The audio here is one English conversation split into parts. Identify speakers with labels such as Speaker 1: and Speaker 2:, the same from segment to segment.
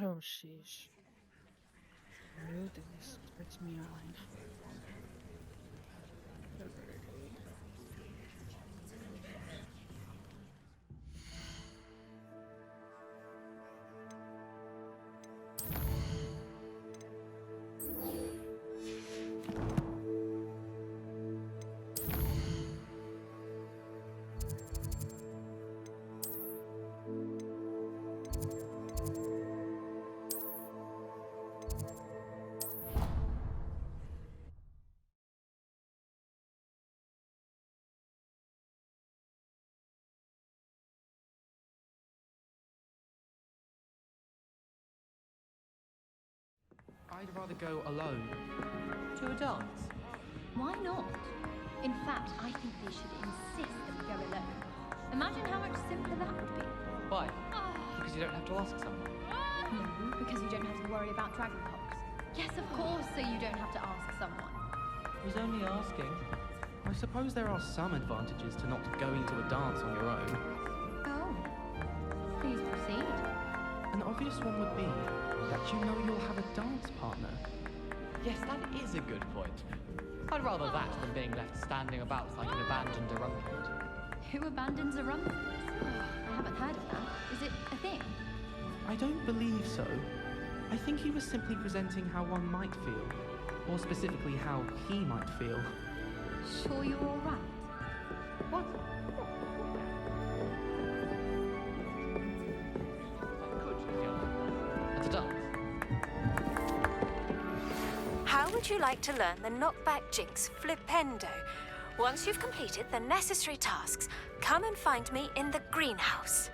Speaker 1: Oh, sheesh. I knew this puts me on. Alrighty.
Speaker 2: I'd rather go alone.
Speaker 3: To a dance? Why not? In fact, I think they should insist that we go alone. Imagine how much simpler that would be.
Speaker 2: Why? Because you don't have to ask someone.
Speaker 3: No, because you don't have to worry about dragon pox. Yes, of course, so you don't have to ask someone.
Speaker 2: I was only asking. I suppose there are some advantages to not going to a dance on your own.
Speaker 3: Oh. Please proceed.
Speaker 2: An obvious one would be that you know you'll have a dance partner. Yes, that is a good point. I'd rather that than being left standing about like an abandoned Arumpid.
Speaker 3: Who abandons a rump? I haven't heard of that. Is it a thing?
Speaker 2: I don't believe so. I think he was simply presenting how one might feel. Or specifically how he might feel.
Speaker 3: Sure you're all right?
Speaker 2: What? At a dance.
Speaker 4: How would you like to learn the knockback jinx Flipendo? Once you've completed the necessary tasks, come and find me in the greenhouse.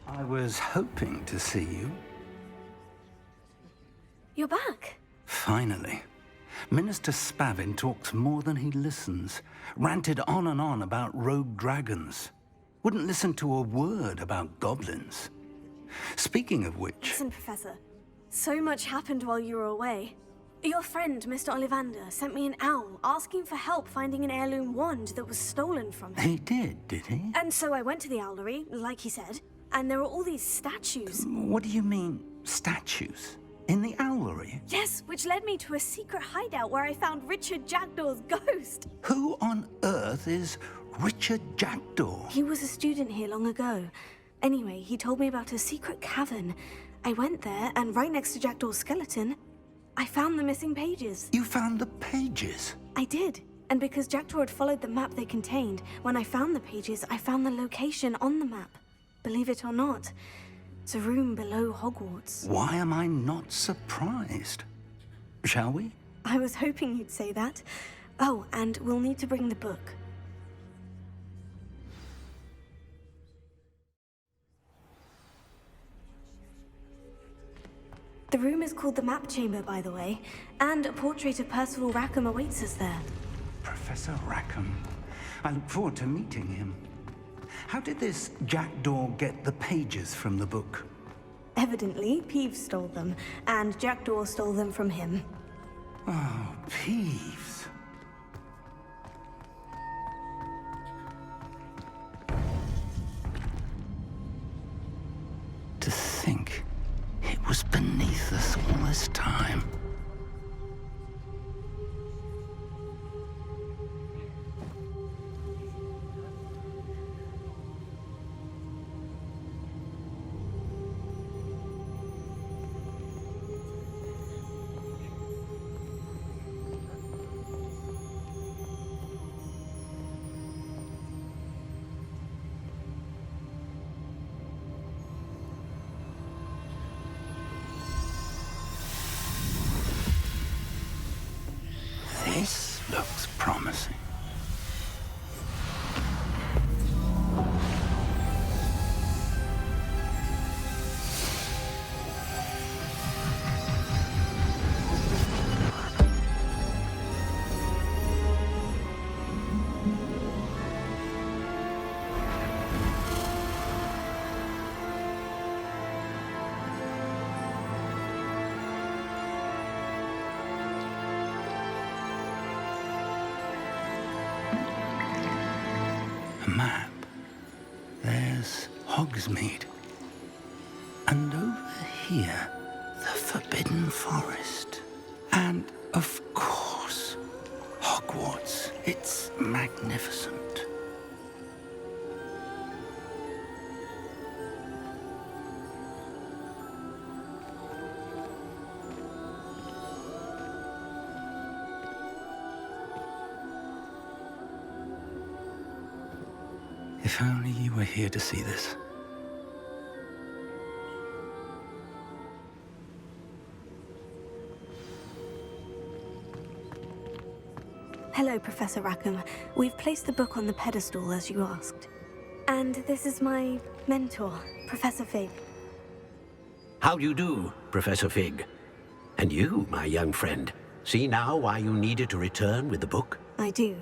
Speaker 5: I was hoping to see you.
Speaker 4: You're back.
Speaker 5: Finally. Minister Spavin talks more than he listens. Ranted on and on about rogue dragons. Wouldn't listen to a word about goblins. Speaking of which...
Speaker 6: Listen, Professor. So much happened while you were away. Your friend, Mr. Ollivander, sent me an owl asking for help finding an heirloom wand that was stolen from him.
Speaker 5: He did he?
Speaker 6: And so I went to the owlery, like he said, and there were all these statues.
Speaker 5: What do you mean, statues? In the owlery?
Speaker 6: Yes, which led me to a secret hideout where I found Richard Jackdaw's ghost.
Speaker 5: Who on earth is Richard Jackdaw?
Speaker 6: He was a student here long ago. Anyway, he told me about a secret cavern. I went there, and right next to Jackdaw's skeleton, I found the missing pages.
Speaker 5: You found the pages?
Speaker 6: I did. And because Jackdaw had followed the map they contained, when I found the pages, I found the location on the map. Believe it or not, it's a room below Hogwarts.
Speaker 5: Why am I not surprised? Shall we?
Speaker 6: I was hoping you'd say that. Oh, and we'll need to bring the book. The room is called the Map Chamber, by the way, and a portrait of Percival Rackham awaits us there.
Speaker 5: Professor Rackham. I look forward to meeting him. How did this Jackdaw get the pages from the book?
Speaker 6: Evidently, Peeves stole them, and Jackdaw stole them from him.
Speaker 5: Oh, Peeves. To think it was beneath us all this time. map, there's Hogsmeade. And over here, the Forbidden Forest. And, of course, Hogwarts. It's magnificent. If only you were here to see this.
Speaker 6: Hello, Professor Rackham. We've placed the book on the pedestal as you asked. And this is my mentor, Professor Fig.
Speaker 7: How do you do, Professor Fig? And you, my young friend, see now why you needed to return with the book?
Speaker 6: I do.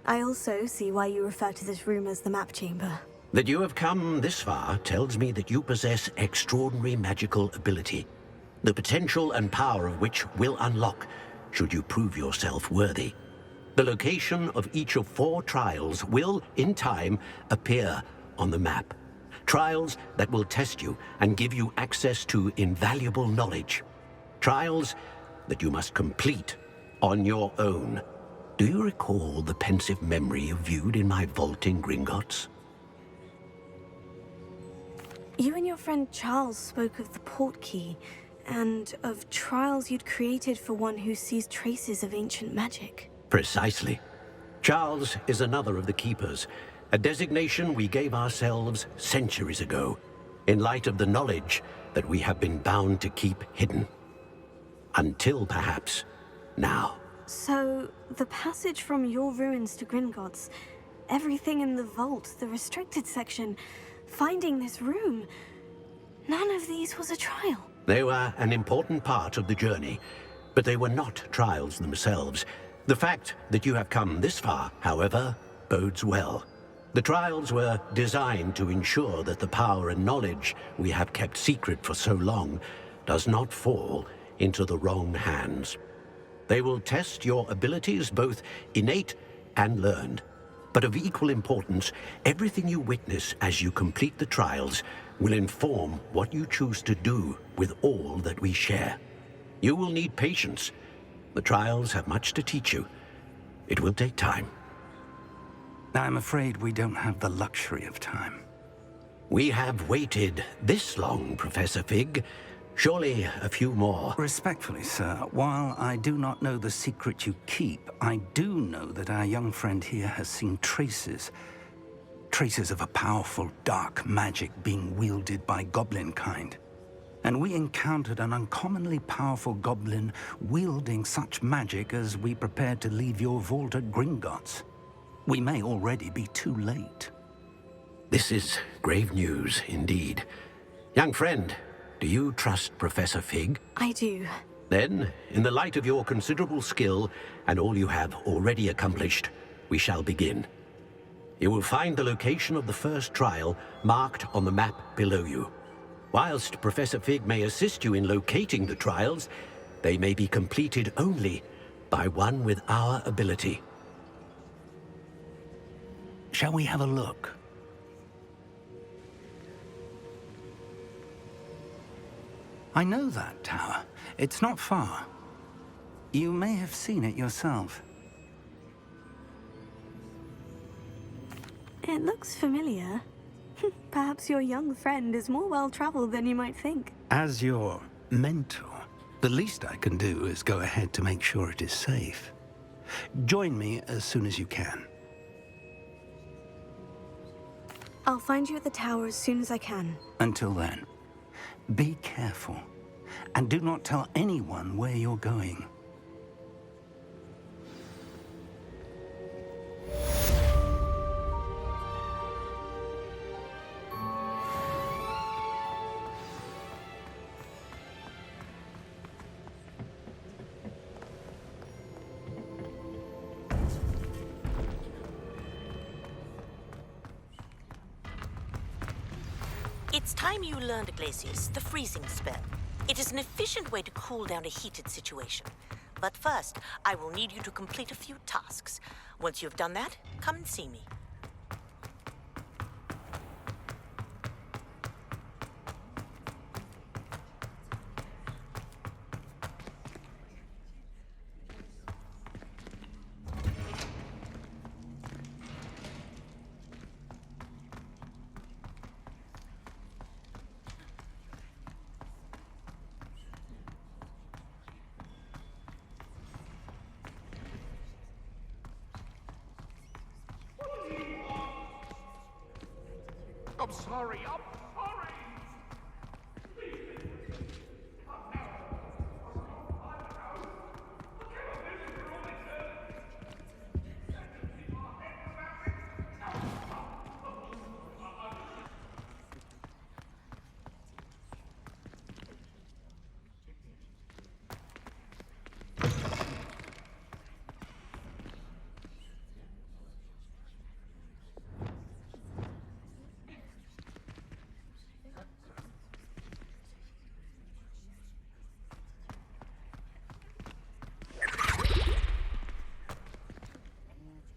Speaker 6: I also see why you refer to this room as the map chamber.
Speaker 7: That you have come this far tells me that you possess extraordinary magical ability, the potential and power of which will unlock should you prove yourself worthy. The location of each of 4 trials will, in time, appear on the map. Trials that will test you and give you access to invaluable knowledge. Trials that you must complete on your own. Do you recall the pensive memory you viewed in my vault in Gringotts?
Speaker 6: You and your friend Charles spoke of the Portkey, and of trials you'd created for one who sees traces of ancient magic.
Speaker 7: Precisely. Charles is another of the Keepers, a designation we gave ourselves centuries ago, in light of the knowledge that we have been bound to keep hidden. Until, perhaps, now.
Speaker 6: So, the passage from your ruins to Gringotts, everything in the vault, the restricted section, finding this room, none of these was a trial.
Speaker 7: They were an important part of the journey, but they were not trials themselves. The fact that you have come this far, however, bodes well. The trials were designed to ensure that the power and knowledge we have kept secret for so long does not fall into the wrong hands. They will test your abilities, both innate and learned. But of equal importance, everything you witness as you complete the trials will inform what you choose to do with all that we share. You will need patience. The trials have much to teach you. It will take time.
Speaker 5: I'm afraid we don't have the luxury of time.
Speaker 7: We have waited this long, Professor Fig. Surely a few more.
Speaker 5: Respectfully, sir, while I do not know the secret you keep, I do know that our young friend here has seen traces of a powerful dark magic being wielded by goblin kind. And we encountered an uncommonly powerful goblin wielding such magic as we prepared to leave your vault at Gringotts. We may already be too late.
Speaker 7: This is grave news indeed. Young friend, do you trust Professor Fig?
Speaker 6: I do.
Speaker 7: Then, in the light of your considerable skill and all you have already accomplished, we shall begin. You will find the location of the first trial marked on the map below you. Whilst Professor Fig may assist you in locating the trials, they may be completed only by one with our ability.
Speaker 5: Shall we have a look? I know that tower. It's not far. You may have seen it yourself.
Speaker 6: It looks familiar. Perhaps your young friend is more well-traveled than you might think.
Speaker 5: As your mentor, the least I can do is go ahead to make sure it is safe. Join me as soon as you can.
Speaker 6: I'll find you at the tower as soon as I can.
Speaker 5: Until then, be careful, and do not tell anyone where you're going.
Speaker 8: It's time you learned, Glacius, the freezing spell. It is an efficient way to cool down a heated situation. But first, I will need you to complete a few tasks. Once you've done that, come and see me.
Speaker 9: I'm sorry. I'm sorry.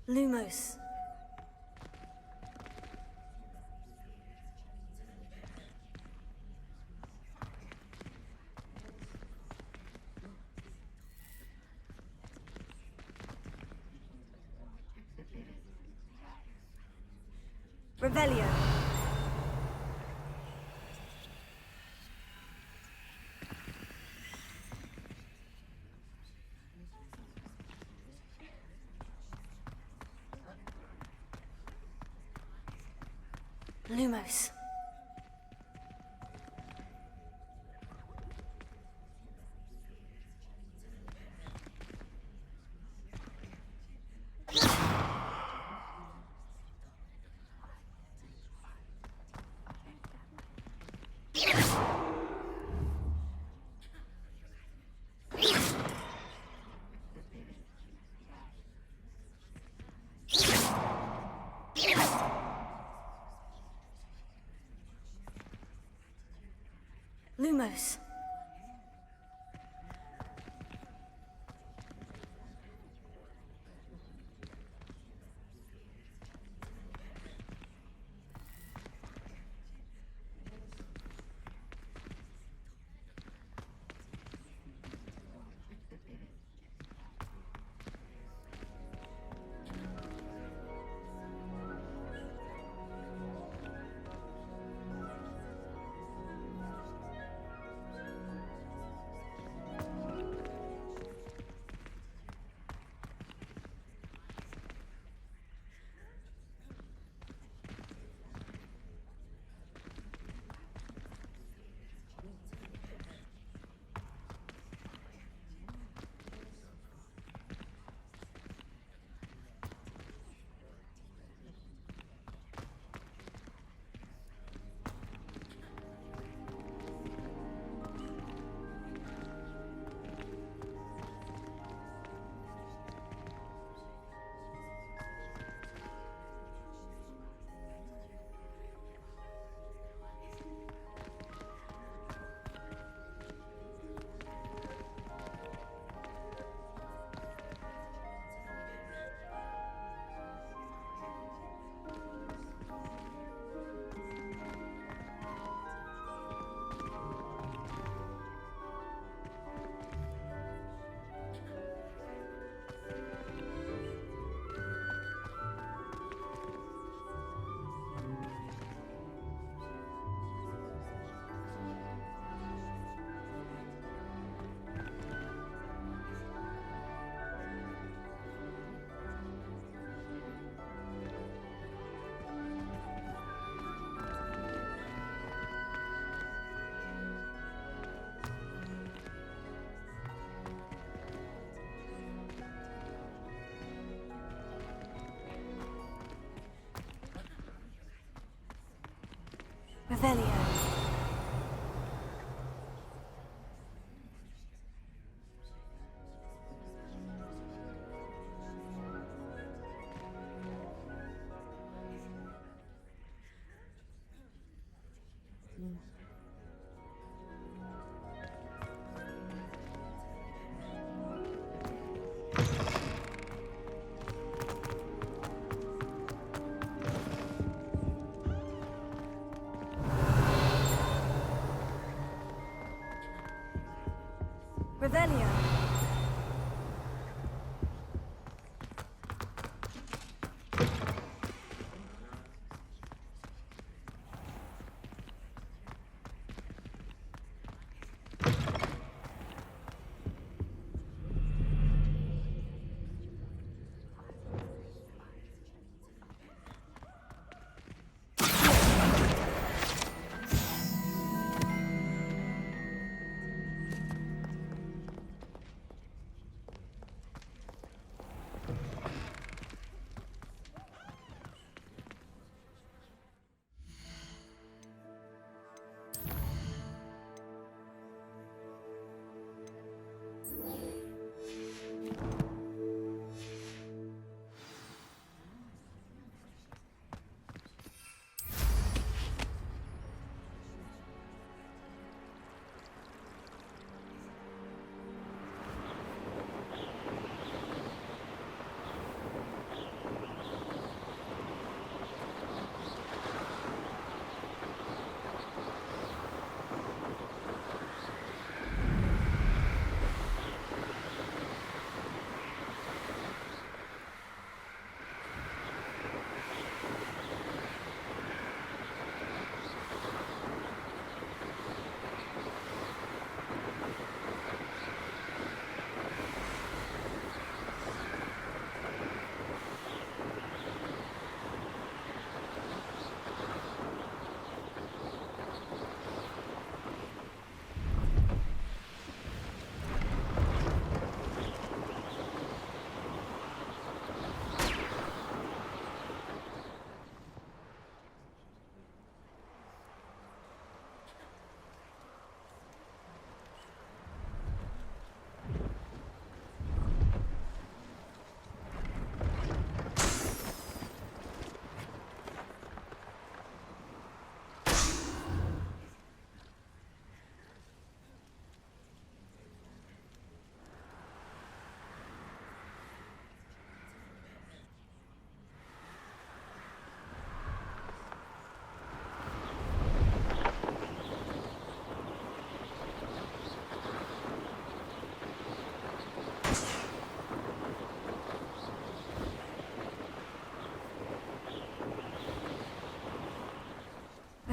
Speaker 6: Lumos. Revelio. Lumos. Lumos. Revelio. Revelio.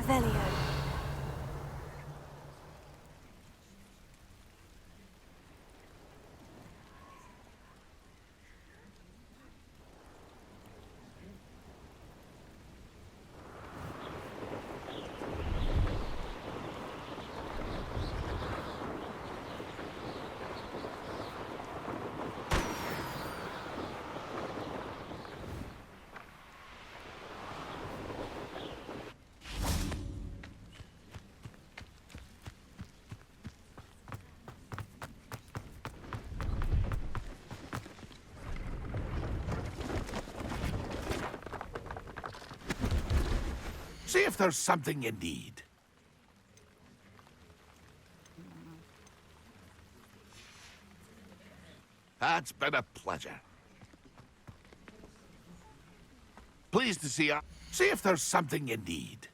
Speaker 6: Revelio.
Speaker 9: See if there's something you need. It's been a pleasure. Pleased to see you. See if there's something you need.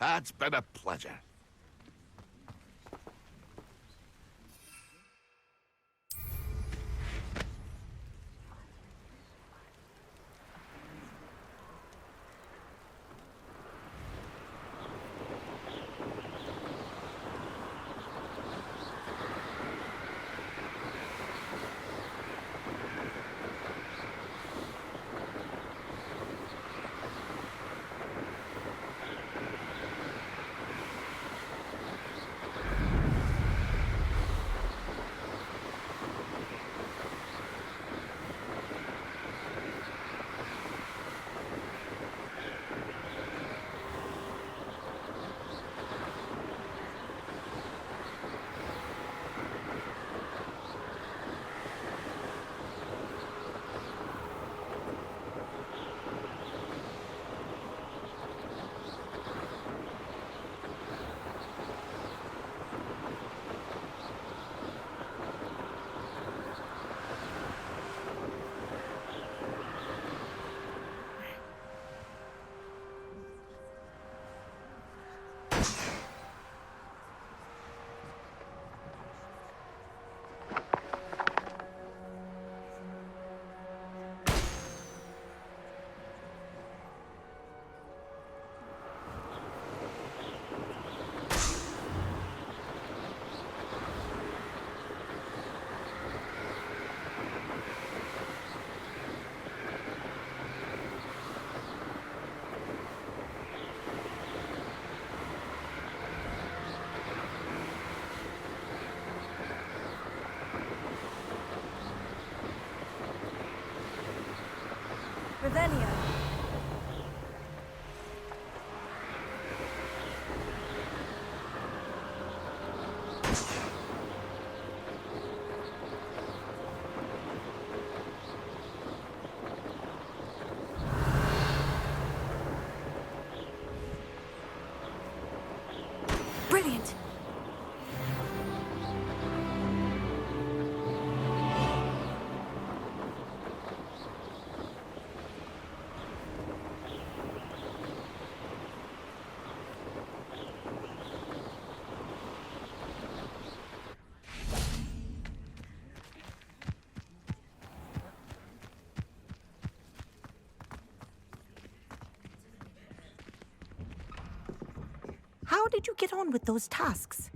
Speaker 9: It's been a pleasure.
Speaker 6: Revelio. Brilliant.
Speaker 8: How did you get on with those tasks?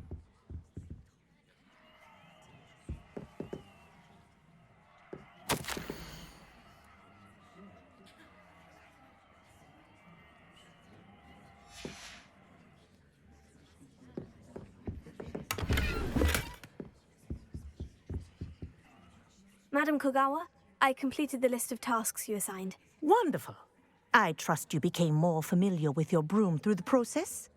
Speaker 6: Madam Kogawa, I completed the list of tasks you assigned.
Speaker 8: Wonderful. I trust you became more familiar with your broom through the process?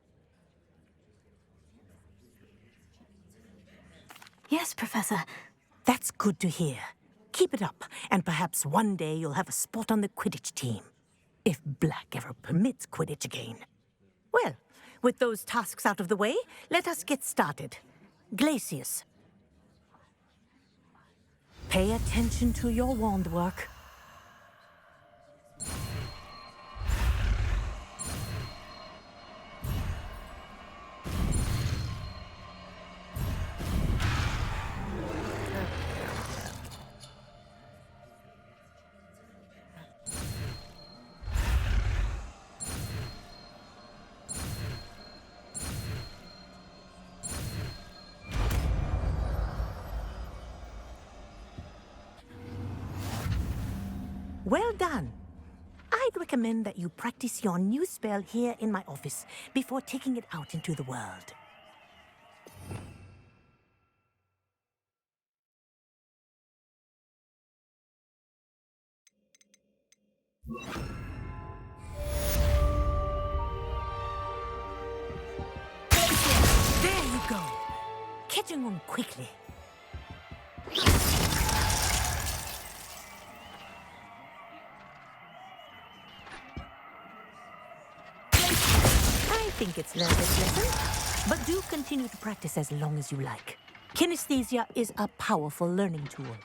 Speaker 6: Yes, Professor.
Speaker 8: That's good to hear. Keep it up, and perhaps one day you'll have a spot on the Quidditch team. If Black ever permits Quidditch again. Well, with those tasks out of the way, let us get started. Glacius. Pay attention to your wand work. Well done. I'd recommend that you practice your new spell here in my office before taking it out into the world. There you go. Catching on quickly. I think it's learned its lesson, but do continue to practice as long as you like. Kinesthesia is a powerful learning tool.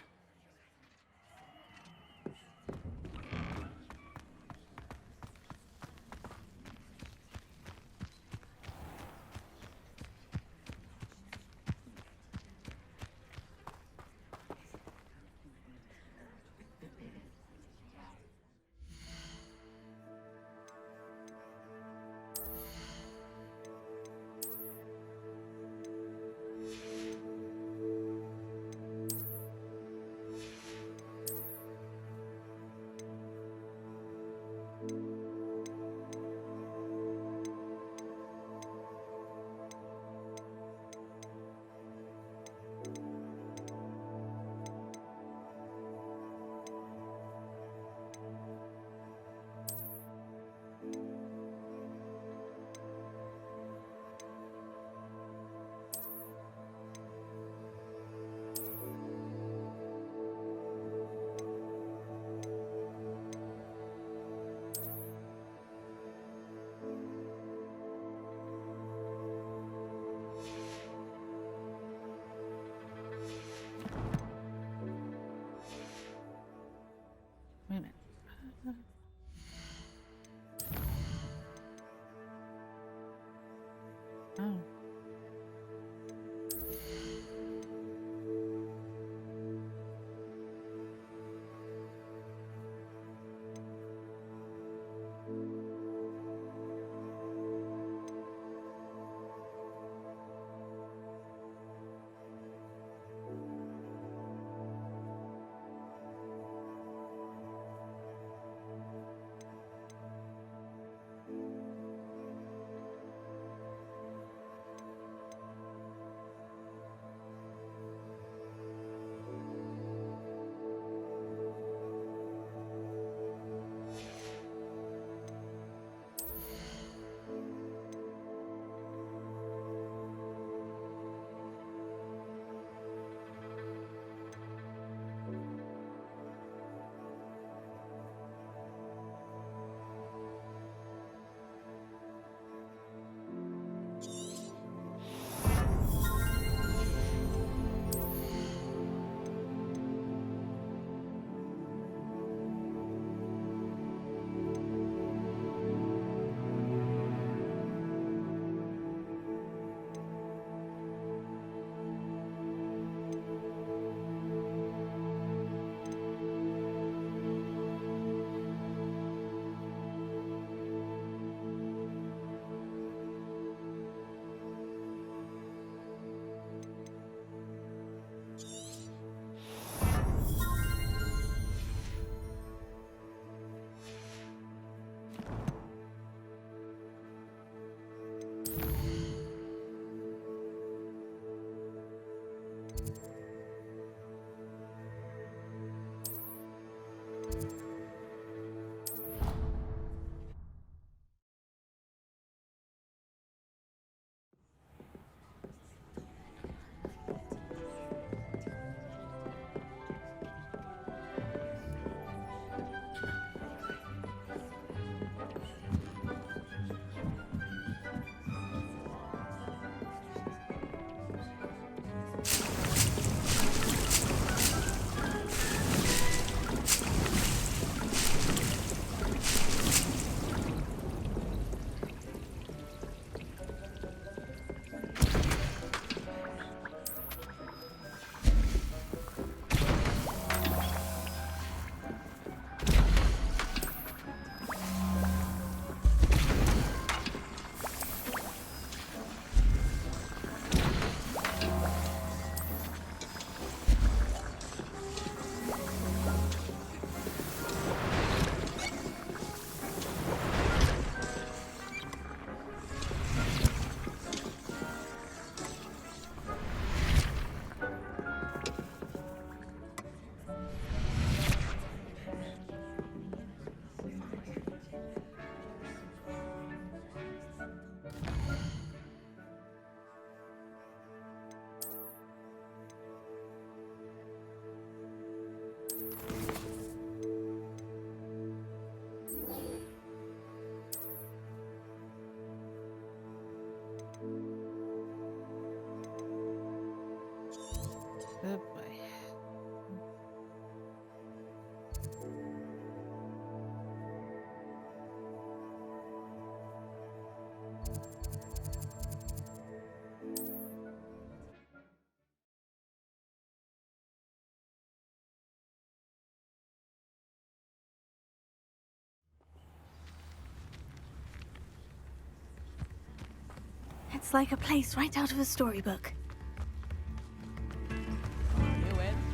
Speaker 6: It's like a place right out of a storybook.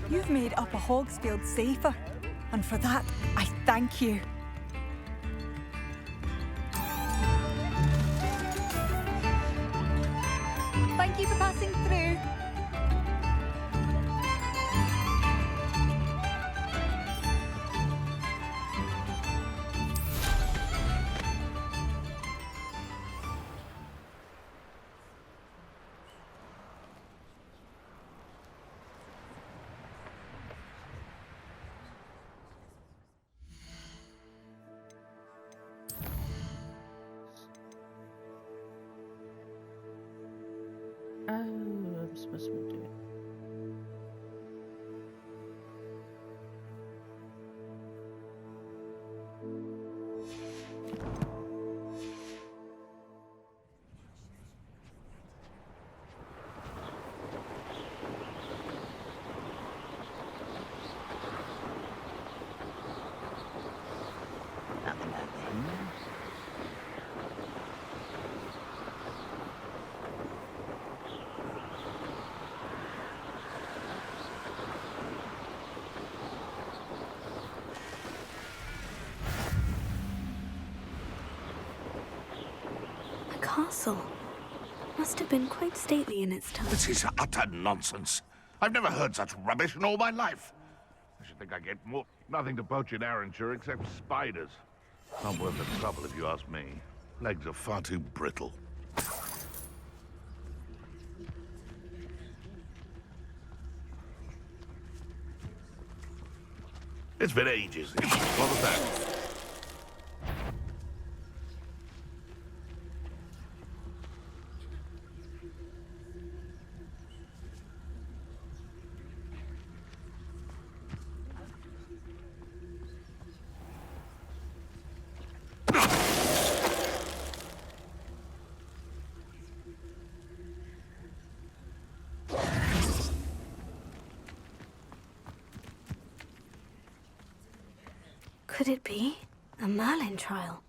Speaker 10: You've made Upper Hogsfield safer, and for that, I thank you. Thank you for passing through.
Speaker 1: Oh, I'm supposed to do it. Nothing happening.
Speaker 6: A castle. Must have been quite stately in its time.
Speaker 9: This is utter nonsense. I've never heard such rubbish in all my life. I should think I get more. Nothing to poach in Arranshire except spiders. Not worth the trouble if you ask me. Legs are far too brittle. It's been ages. What was that?
Speaker 6: Could it be a Merlin trial?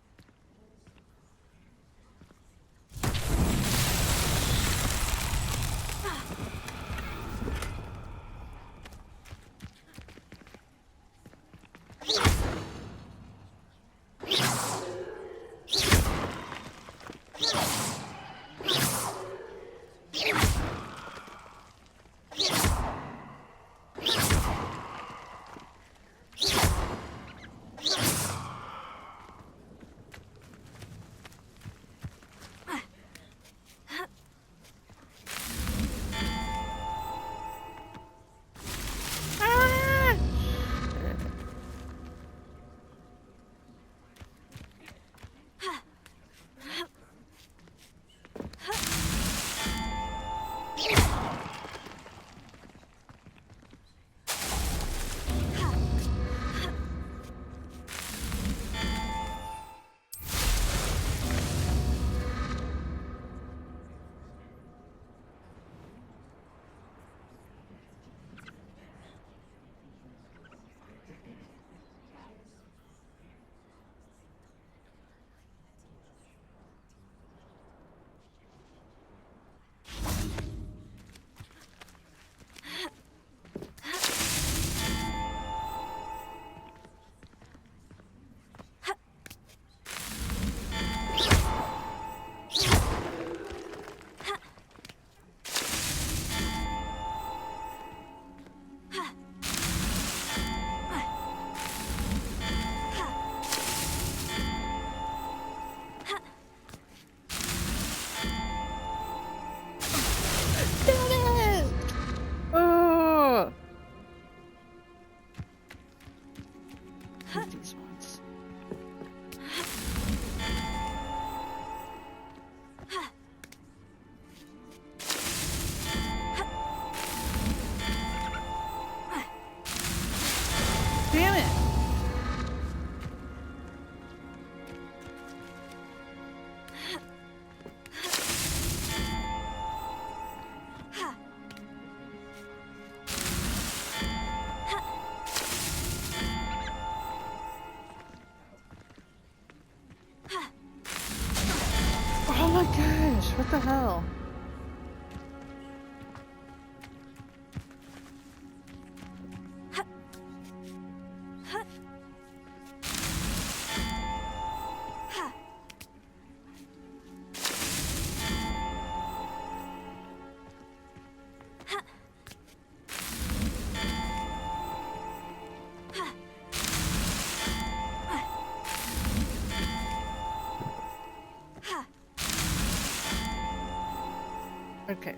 Speaker 1: Okay.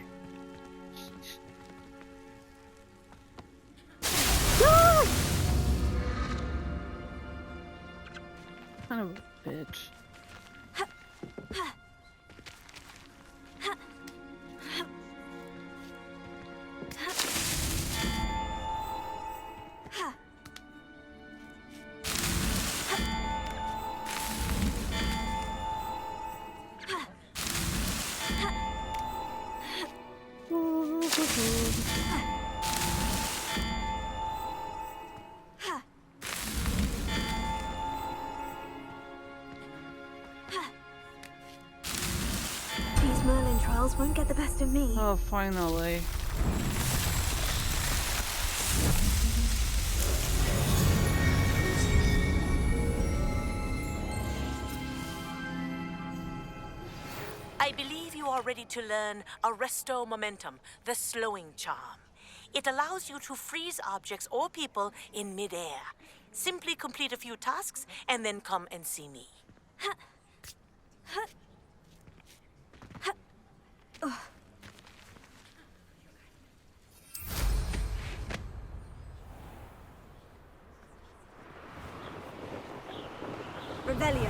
Speaker 1: Son of a bitch.
Speaker 6: These Merlin trials won't get the best of me.
Speaker 1: Oh, finally.
Speaker 8: I believe you are ready to learn Arresto Momentum, the slowing charm. It allows you to freeze objects or people in midair. Simply complete a few tasks and then come and see me.
Speaker 6: Revelio.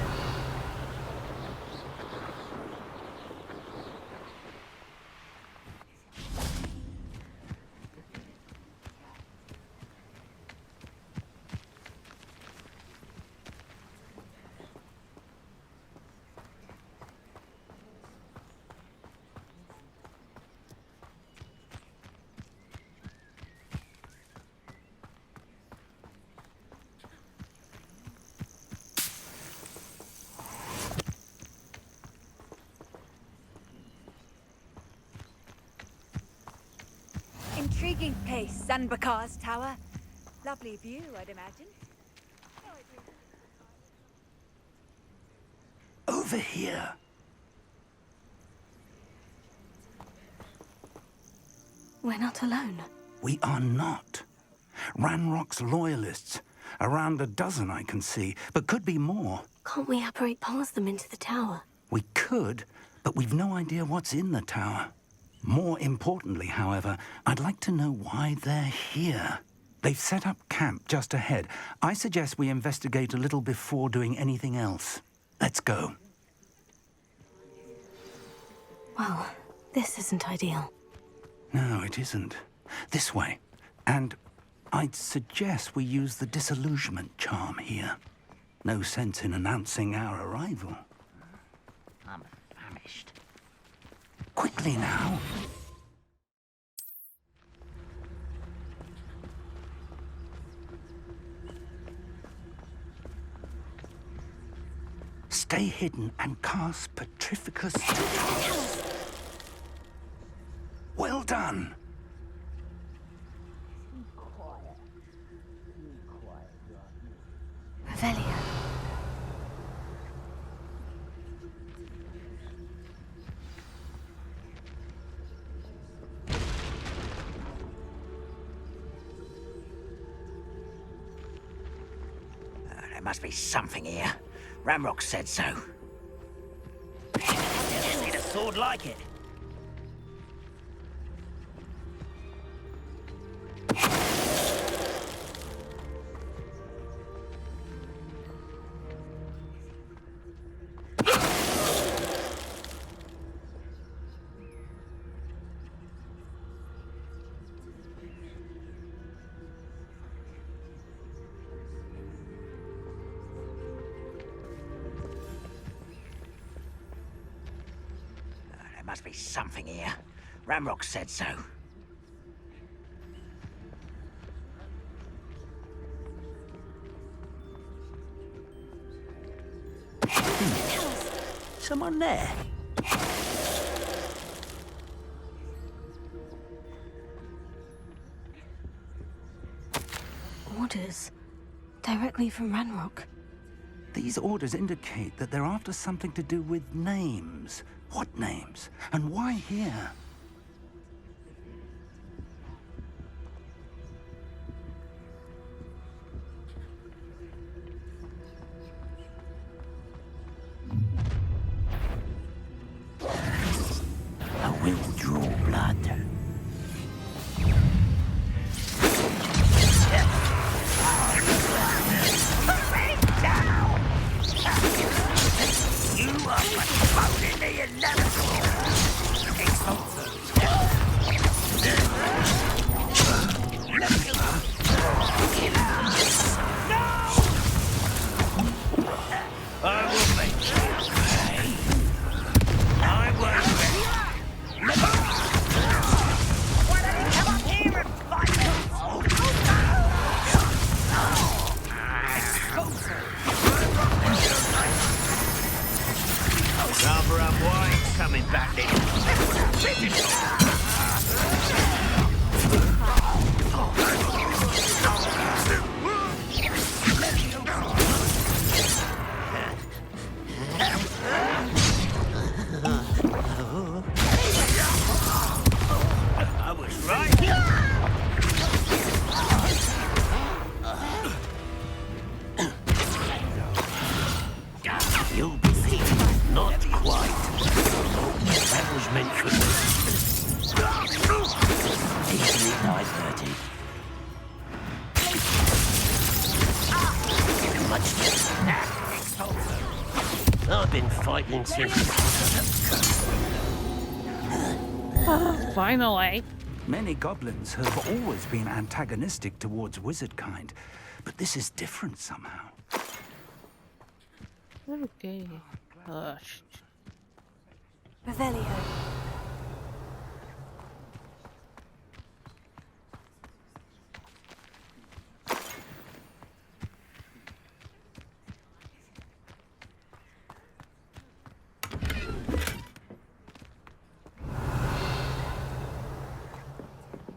Speaker 10: Intriguing place, Sanbakar's tower. Lovely view, I'd imagine.
Speaker 5: Over here.
Speaker 6: We're not alone.
Speaker 5: We are not. Ranrock's loyalists. Around a dozen I can see, but could be more.
Speaker 6: Can't we apparate past them into the tower?
Speaker 5: We could, but we've no idea what's in the tower. More importantly, however, I'd like to know why they're here. They've set up camp just ahead. I suggest we investigate a little before doing anything else. Let's go.
Speaker 6: Well, this isn't ideal.
Speaker 5: No, it isn't. This way. And I'd suggest we use the disillusionment charm here. No sense in announcing our arrival.
Speaker 11: I'm famished.
Speaker 5: Quickly now. Stay hidden and cast Petrificus. Well done.
Speaker 6: Revelio.
Speaker 11: There must be something here. Ranrock said so. Never seen a sword like it. There must be something here. Ranrock said so. Someone there?
Speaker 6: Orders. Directly from Ranrock.
Speaker 5: These orders indicate that they're after something to do with names. What names? And why here?
Speaker 11: A will draw.
Speaker 12: I've been fighting since...
Speaker 1: Finally.
Speaker 5: Many goblins have always been antagonistic towards wizard kind, but this is different somehow.
Speaker 1: Okay. Hush.
Speaker 6: Revelio.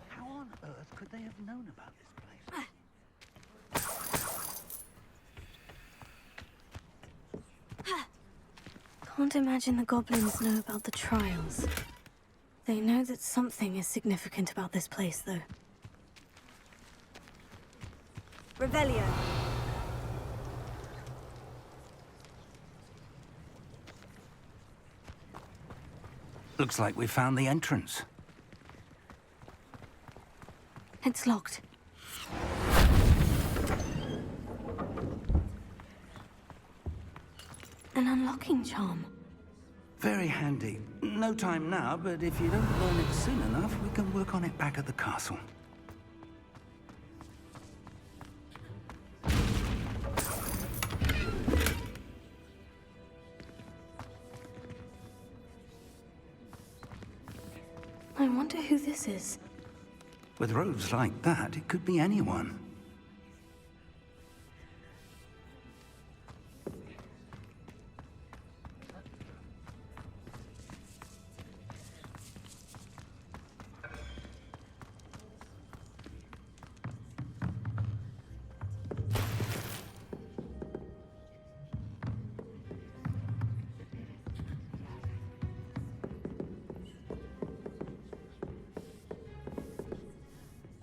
Speaker 5: How on earth could they have known about this place?
Speaker 6: Can't imagine the goblins know about the trials. They know that something is significant about this place, though. Revelio.
Speaker 5: Looks like we found the entrance.
Speaker 6: It's locked. An unlocking charm.
Speaker 5: Very handy. No time now, but if you don't learn it soon enough, we can work on it back at the castle.
Speaker 6: I wonder who this is.
Speaker 5: With robes like that, it could be anyone.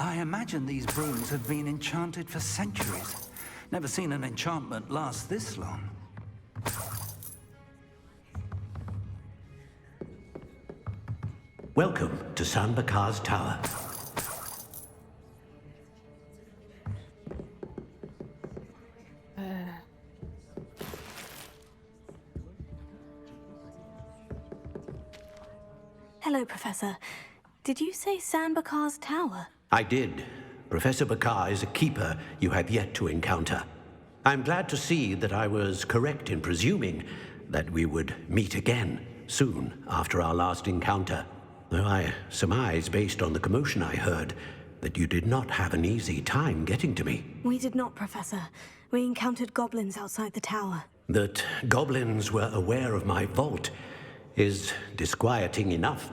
Speaker 5: I imagine these brooms have been enchanted for centuries. Never seen an enchantment last this long.
Speaker 7: Welcome to San Bakar's Tower.
Speaker 6: Hello, Professor. Did you say San Bakar's Tower?
Speaker 7: I did. Professor Bakar is a keeper you have yet to encounter. I'm glad to see that I was correct in presuming that we would meet again soon after our last encounter. Though I surmise, based on the commotion I heard, that you did not have an easy time getting to me.
Speaker 6: We did not, Professor. We encountered goblins outside the tower.
Speaker 7: That goblins were aware of my vault is disquieting enough.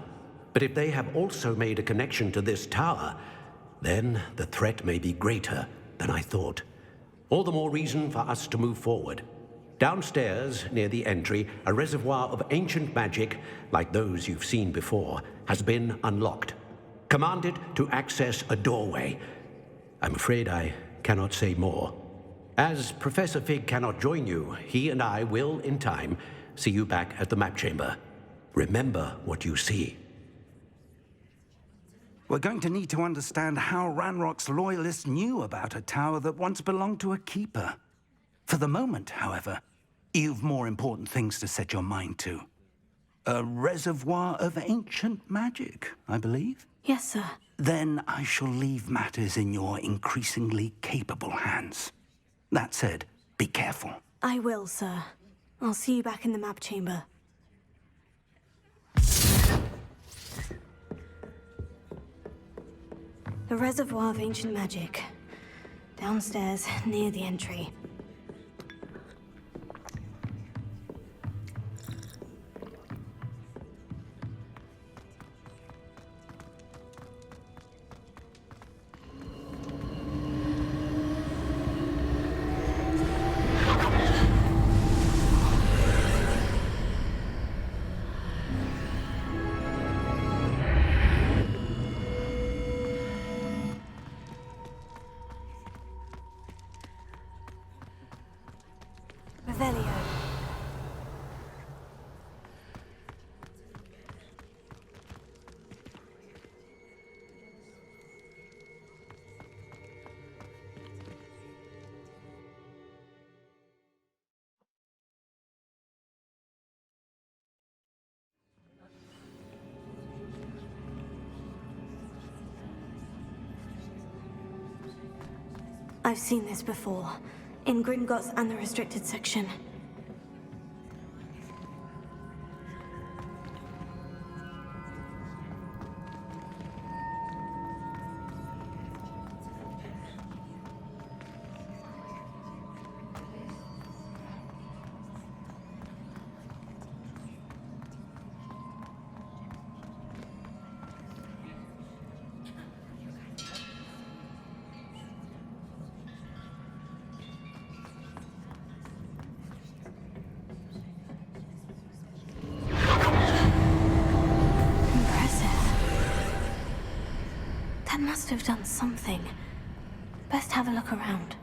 Speaker 7: But if they have also made a connection to this tower, then the threat may be greater than I thought. All the more reason for us to move forward. Downstairs, near the entry, a reservoir of ancient magic, like those you've seen before, has been unlocked. Commanded to access a doorway. I'm afraid I cannot say more. As Professor Fig cannot join you, he and I will, in time, see you back at the map chamber. Remember what you see.
Speaker 5: We're going to need to understand how Ranrock's loyalists knew about a tower that once belonged to a keeper. For the moment, however, you've more important things to set your mind to. A reservoir of ancient magic, I believe?
Speaker 6: Yes, sir.
Speaker 5: Then I shall leave matters in your increasingly capable hands. That said, be careful.
Speaker 6: I will, sir. I'll see you back in the map chamber. The reservoir of ancient magic. Downstairs, near the entry. I've seen this before. In Gringotts and the restricted section. Must have done something. Best have a look around.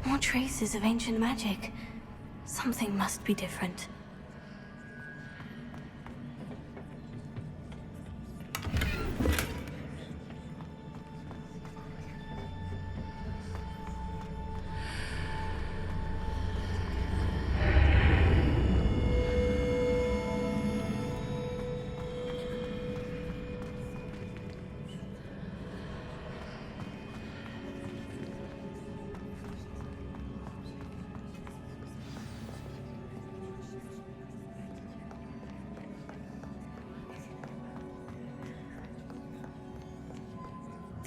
Speaker 6: More traces of ancient magic. Something must be different.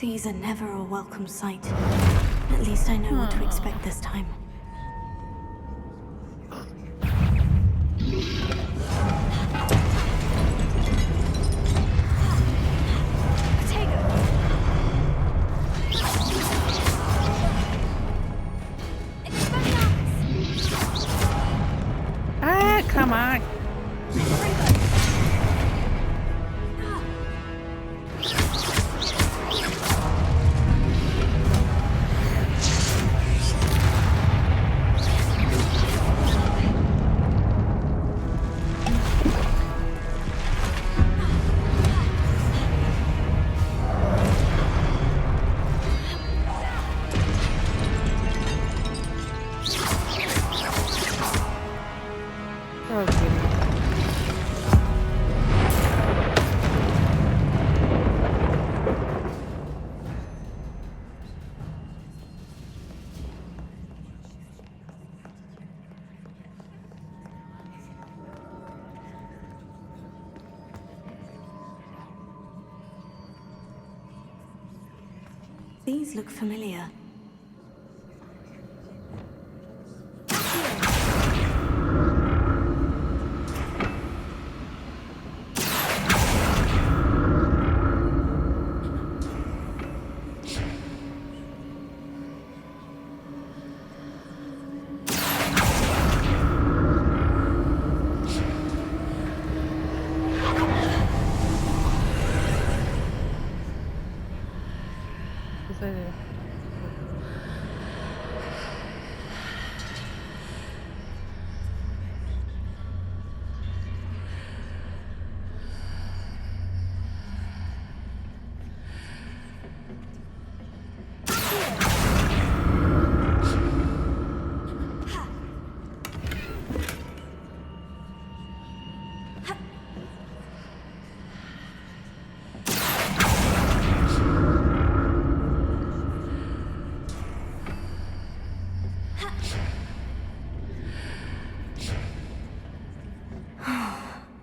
Speaker 6: These are never a welcome sight. At least I know what to expect this time.
Speaker 1: Ah, come on. These look familiar.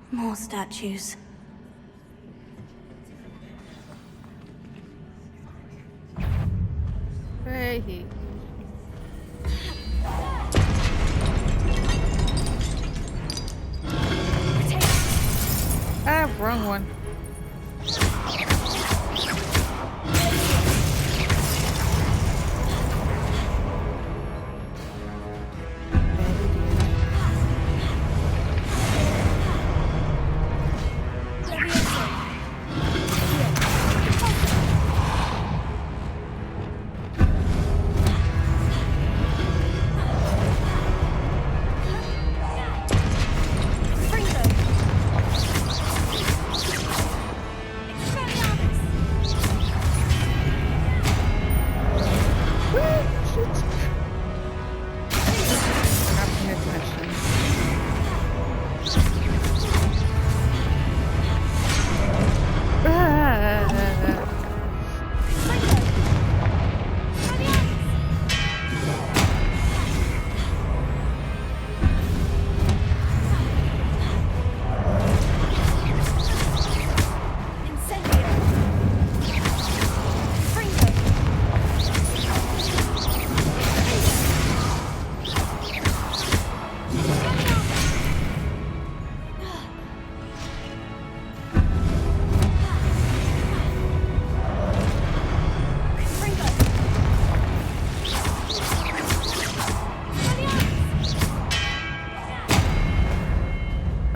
Speaker 1: More statues. Hey. Ah, wrong one.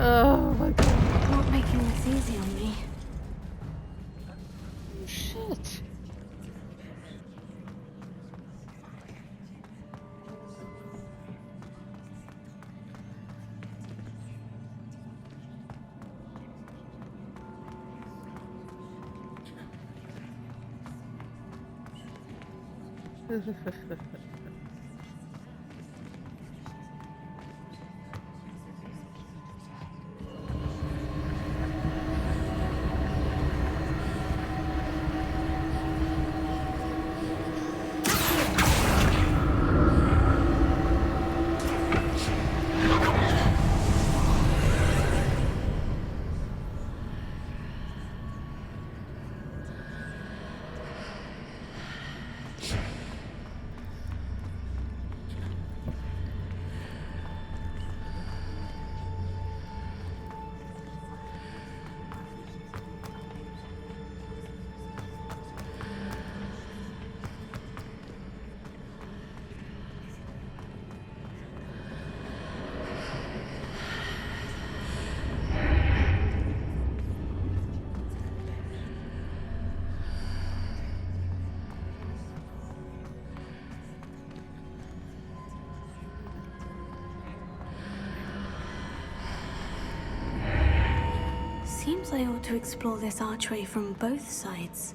Speaker 1: Oh my god.
Speaker 6: Not making this easy on me.
Speaker 1: Shit.
Speaker 6: Seems I ought to explore this archway from both sides.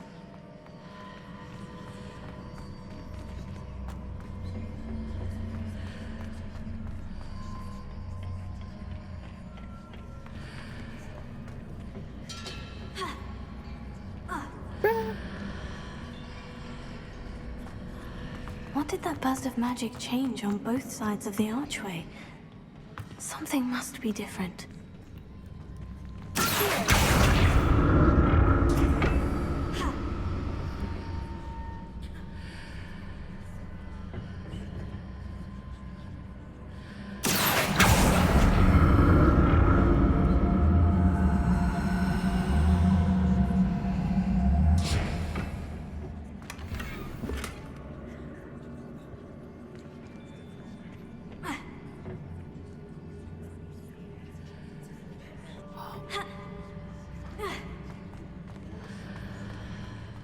Speaker 6: What did that burst of magic change on both sides of the archway? Something must be different.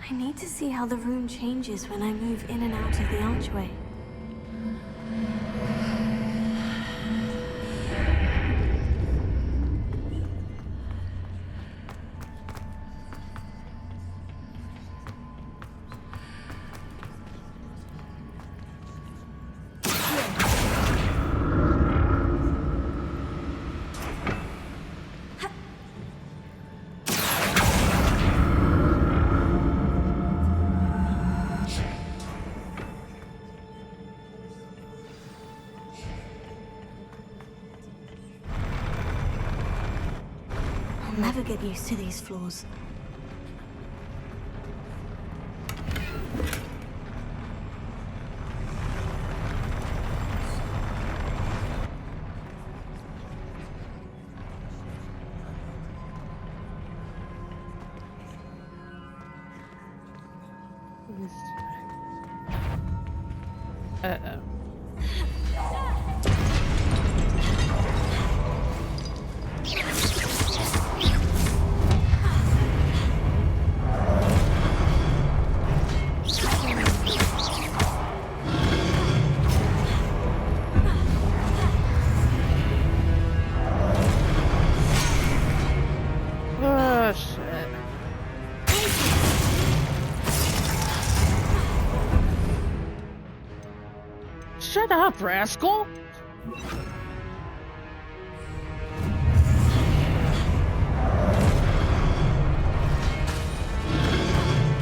Speaker 6: I need to see how the room changes when I move in and out of the archway. I'll never get used to these floors.
Speaker 1: Uh-oh. Oh, shit. Shut up, rascal!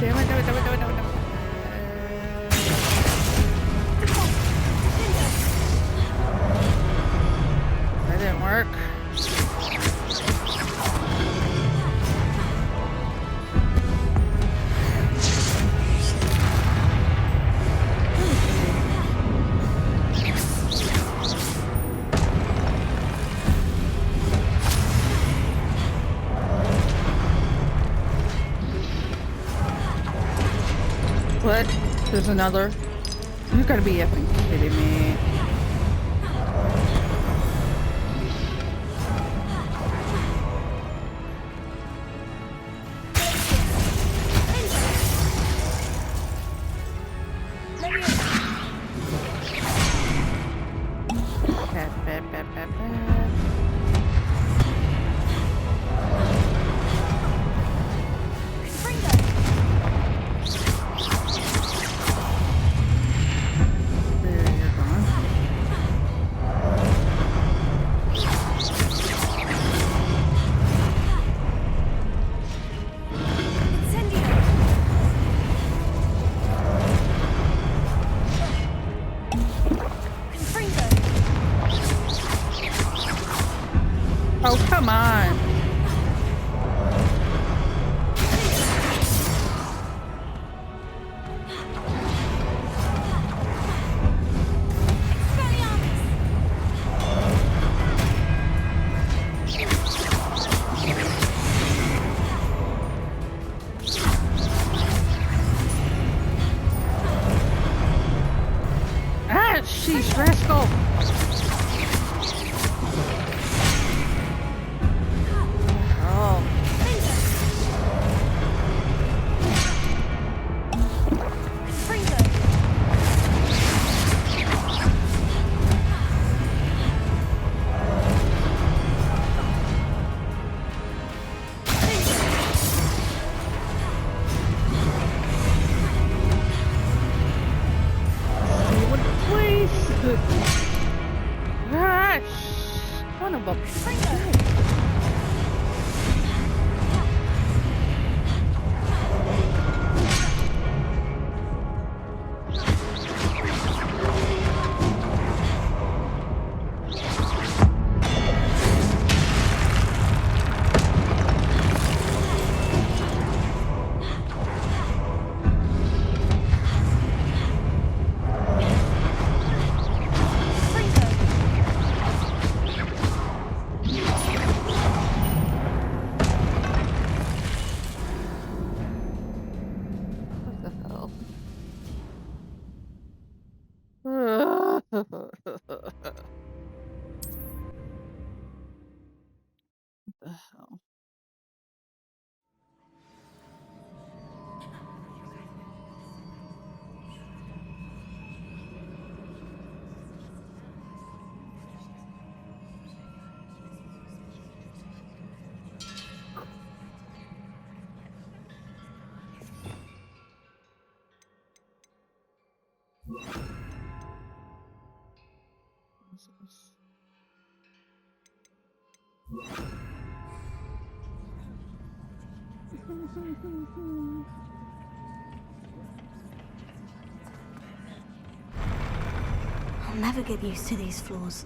Speaker 1: Damn it, damn it, damn it, damn it, damn it, damn it. That didn't work. What? There's another? You gotta be effing kidding me. Oh, come on. Ah, sheesh, rascal. Ah, son of a bitch.
Speaker 6: I'll never get used to these floors.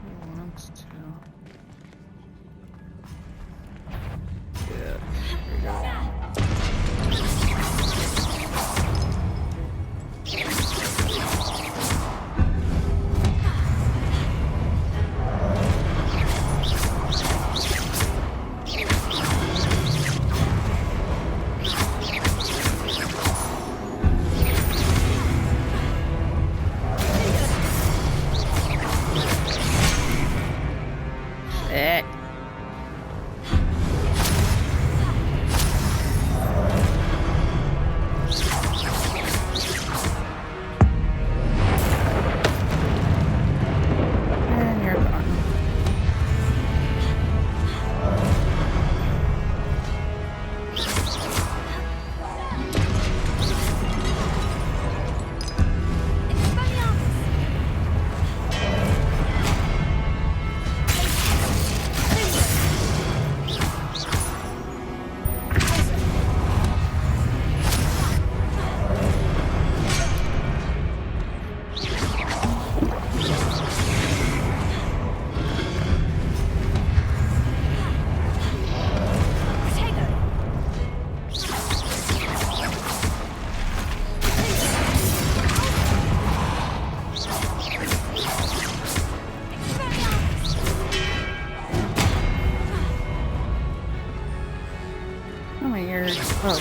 Speaker 1: Who wants to? Yeah, here we go. Oh my ears. Oh.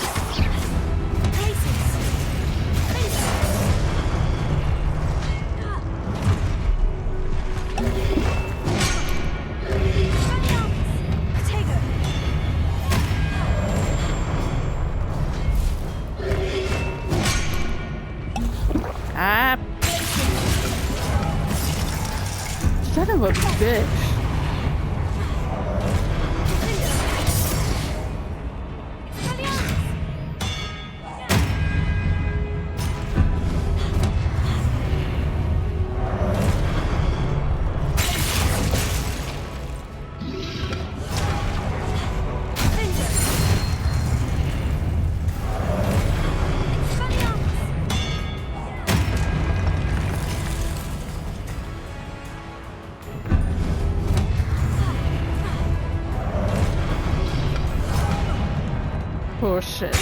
Speaker 1: Ah. Son of a bitch. Oh shit.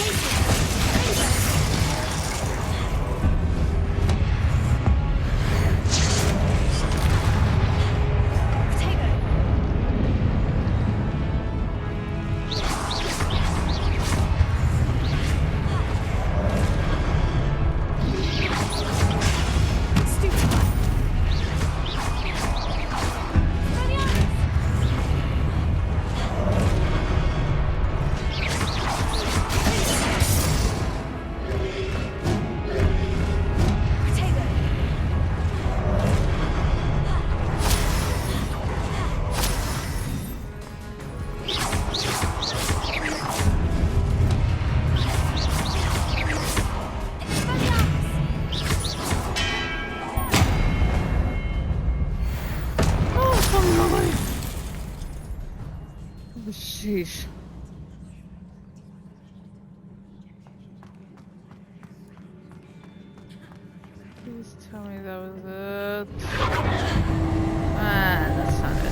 Speaker 1: Sheesh. Please tell me that was it. Ah, that's not it.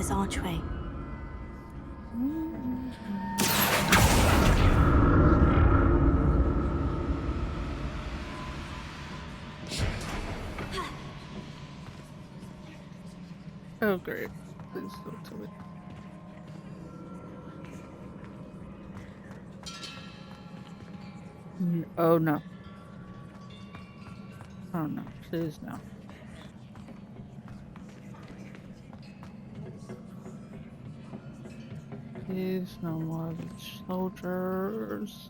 Speaker 6: Archway.
Speaker 1: Oh great, please don't tell me. Oh no. Oh no, please no. Please, no more soldiers.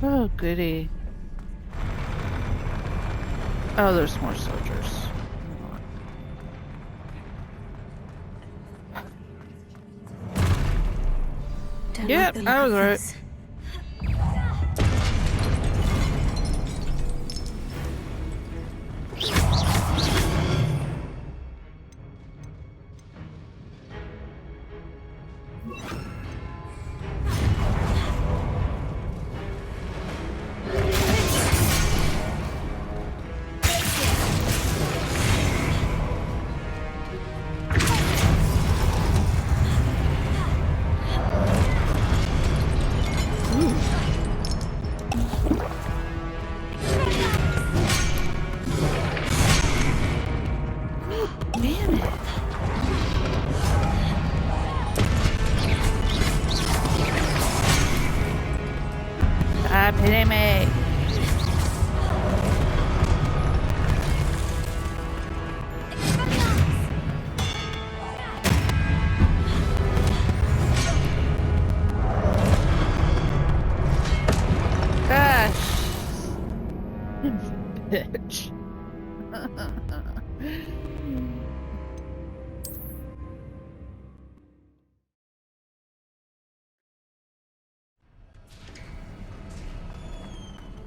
Speaker 1: Oh, goody. Oh, there's more soldiers. Yep, I was right. Damn it.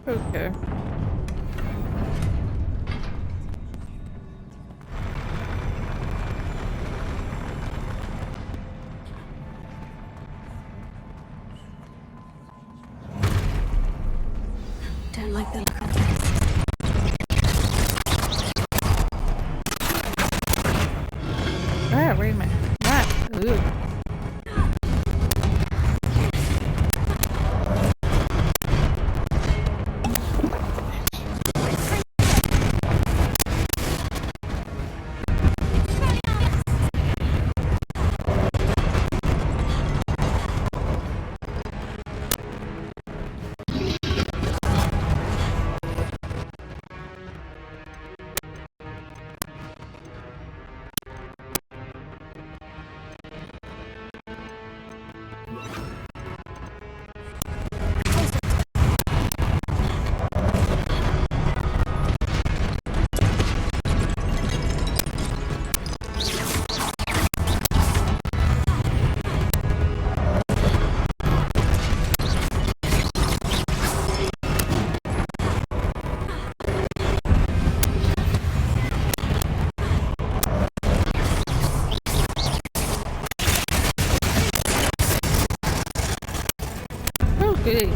Speaker 1: Okay.
Speaker 6: Don't like the look of this.
Speaker 1: Ah, wait a minute. Ah, ugh. Okay.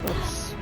Speaker 1: Oops.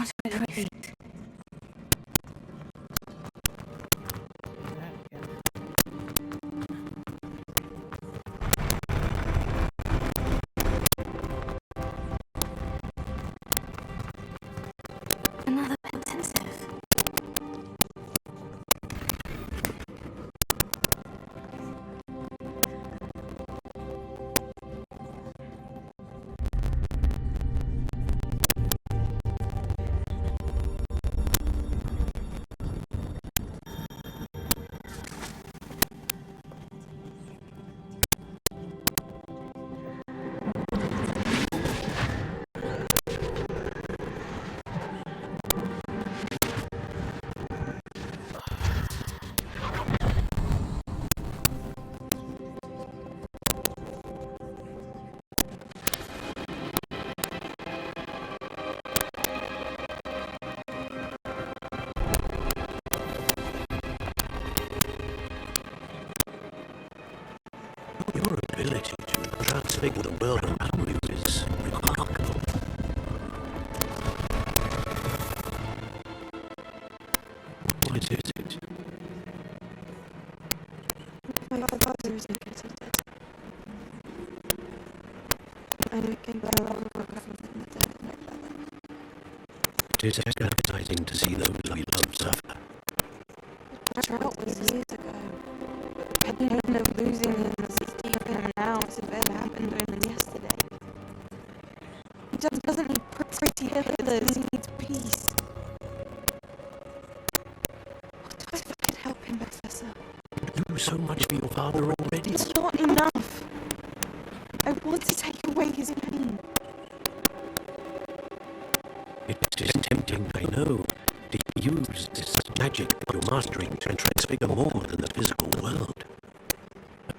Speaker 6: not ready. Another pensive.
Speaker 7: Your ability to transfigure the world around you is remarkable. What is it?
Speaker 6: My father is getting dead. I can go over
Speaker 7: It is agonizing to see those we love suffer.
Speaker 6: Drought was years ago. The pain of losing him is as deep in him now as if it happened only yesterday. He just doesn't need pretty pillars, he needs peace. What if I could help him, Professor?
Speaker 7: You do so much for your father already.
Speaker 6: It's not enough. I want to take away his pain.
Speaker 7: It is tempting, I know, to use this magic you're mastering to transfigure more than the physical world.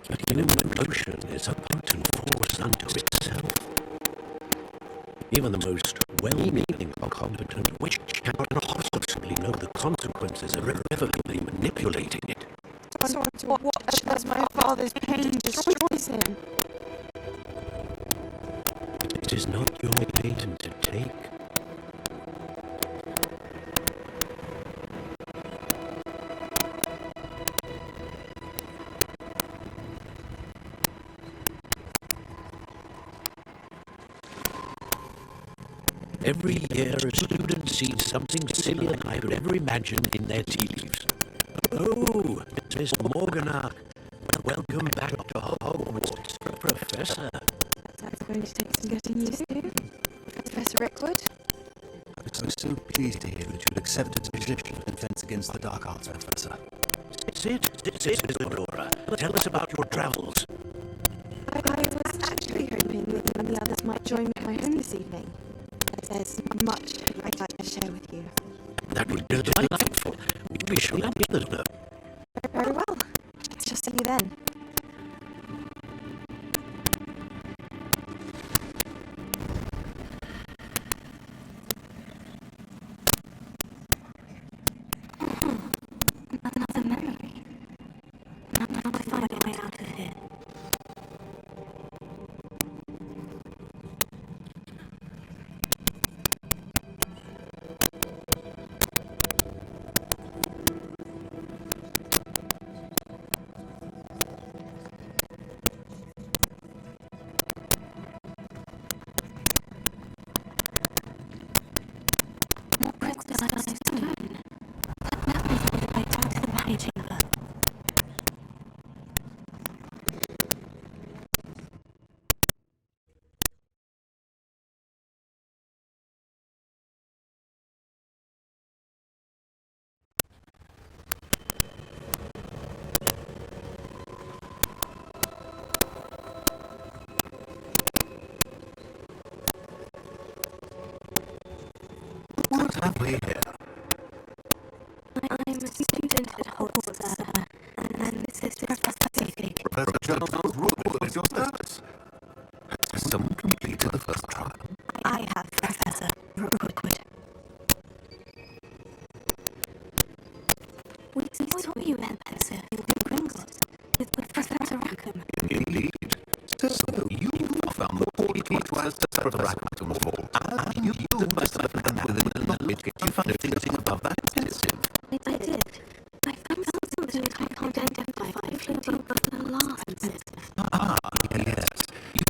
Speaker 7: But human emotion is a potent force unto itself. Even the most well-meaning or competent witch cannot possibly know the consequences of irrevocably manipulating it.
Speaker 6: So to watch as my father's pain destroys him.
Speaker 7: It is not your pain to take. Every year, a student sees something sillier than I could ever imagine in their tea leaves. Oh, Mr. Morganach, welcome back to Hogwarts, Professor.
Speaker 6: That's going to take some getting used to. Professor Rickwood?
Speaker 5: I'm so pleased to hear that you've accepted the position of defense against the Dark Arts, Professor.
Speaker 7: Sit, Aurora. Tell us about your travels.
Speaker 6: I was actually hoping that you and the others might join me at my home this evening. There's much I'd like to share with you.
Speaker 7: That would be delightful. We shall let the others know.
Speaker 6: Very well. Let's just see you then. Another memory. Now I find a way out of here.
Speaker 5: What have we here?
Speaker 6: I'm a student at Hogwarts, and this is Professor Fiffig.
Speaker 5: Professor Charles Rookwood is your service. Has someone completed the first trial?
Speaker 6: I have, Professor Rookwood. We saw you at this in Gringotts with Professor Rackham.
Speaker 5: Indeed. So you found the portal to access Professor Rackham's vault, and you must have been within the You found anything above that expensive?
Speaker 4: I did. I found something that I can't identify. But the last expensive.
Speaker 5: Ah, yes.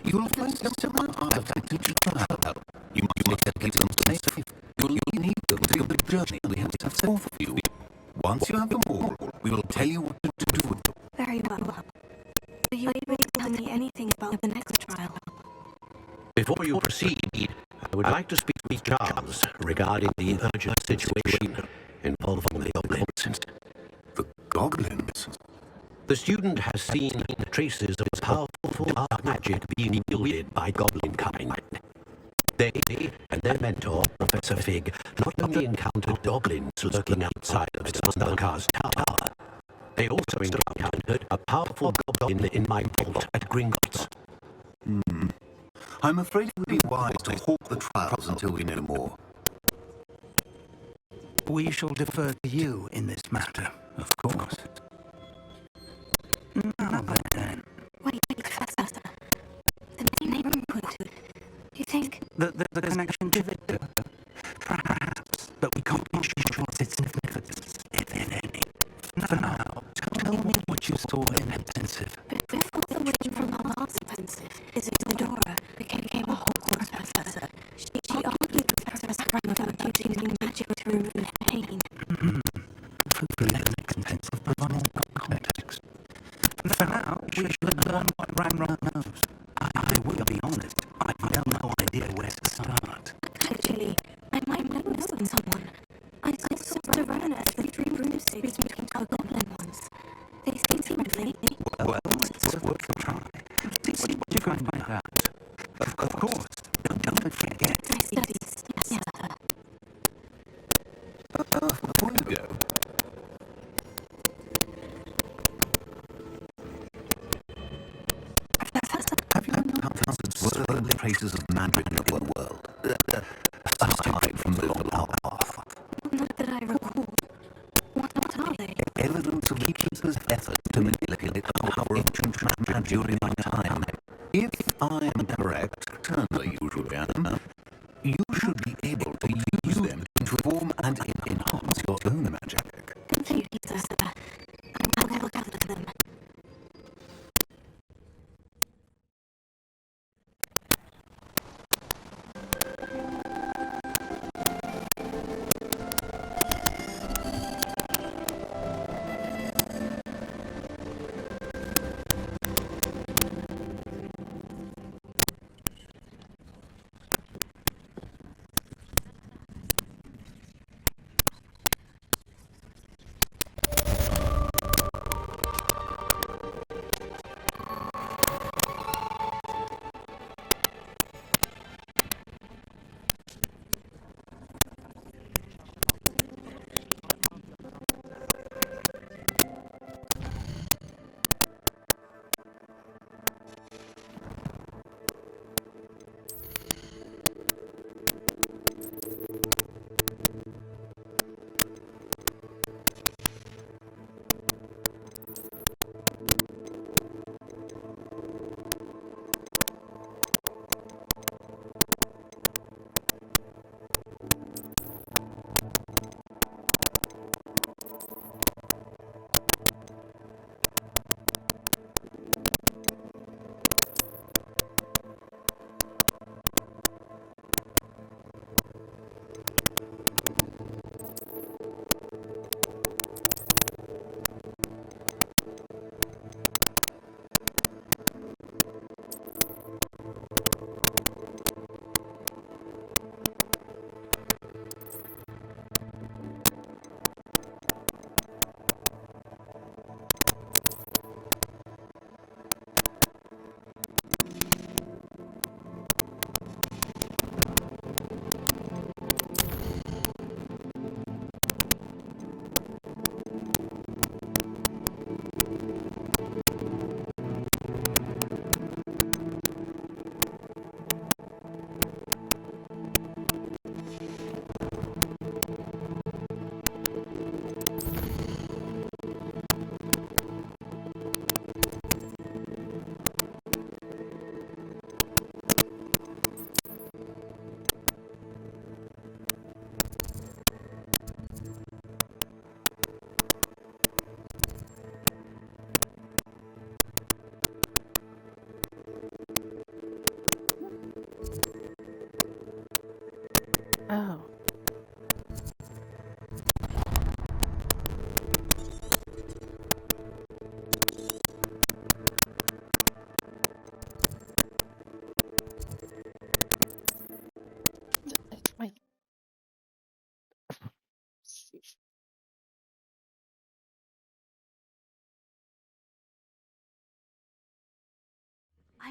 Speaker 5: You'll find some artifacts which you help. You must get them safe. You'll need them for your big journey we have set forth for you. Once you have them all, we will tell you what to do with them.
Speaker 4: Very well. Are you able to tell me anything about the next trial?
Speaker 7: Before you proceed, I would like to speak with Charles regarding the urgent situation involving the goblins.
Speaker 5: The goblins?
Speaker 7: The student has seen traces of powerful dark magic being wielded by goblin kind. They and their mentor, Professor Fig, not only encountered goblins lurking outside of Snarkar's tower, they also encountered a powerful goblin in my vault at Gringotts.
Speaker 5: I'm afraid it would be wise to halt the trials until we know more. We shall defer to you in this matter, of course. Now then.
Speaker 4: Wait, Professor. The name included. Do you think...
Speaker 5: The connection to Victor? Perhaps, but we can't be sure of its significance, if any. For now, tell me what you saw in Intensive.
Speaker 4: Before the witch from the last offensive, Isadora became a Hogwarts professor. She argued with Professor about using magic to remove pain.
Speaker 5: Hopefully the next Intensive provides context. For now, we should learn what Ramrod knows. I will be honest, I've no idea where to start.
Speaker 4: Actually, I might know someone. I saw Verona as the 3 broomsticks between the goblin ones. They seem friendly.
Speaker 5: Well, it's worth a try. See what you can find out. Of course, don't forget.
Speaker 4: My studies, yes, sir.
Speaker 5: Before you go, have you encountered swirling traces of magic in the world? Aside from the Alpha.
Speaker 4: Not that I recall. What are they?
Speaker 5: Evidence of the Keeper's effort to manipulate the power of ancient magic during my time. If I am correct, certainly usually am, you should be able to use them to form and enhance your own magic.
Speaker 4: Thank you, sir. I will look after them.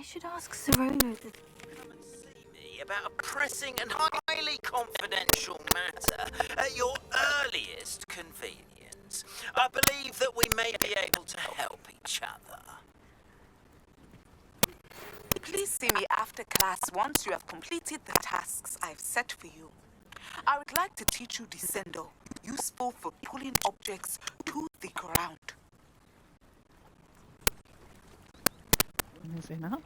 Speaker 4: should ask Sirona the...
Speaker 11: Come and see me about a pressing and highly confidential matter at your earliest convenience. I believe that we may be able to help each other.
Speaker 13: Please see me after class once you have completed the tasks I've set for you. I would like to teach you Descendo, useful for pulling objects to the ground.
Speaker 1: Moving up.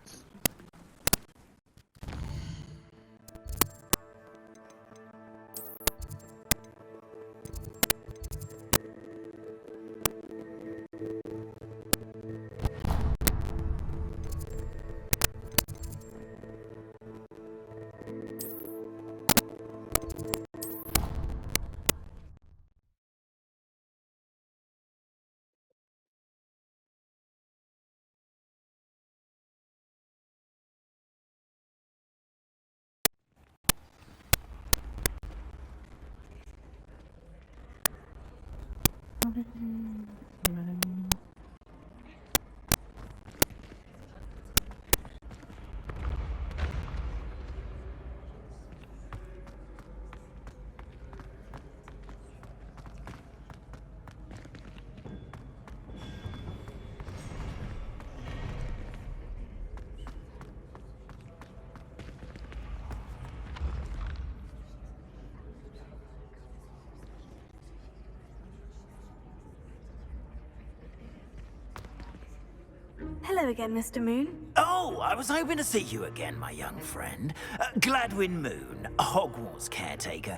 Speaker 14: Hello again, Mr. Moon.
Speaker 11: Oh, I was hoping to see you again, my young friend. Gladwin Moon, Hogwarts caretaker,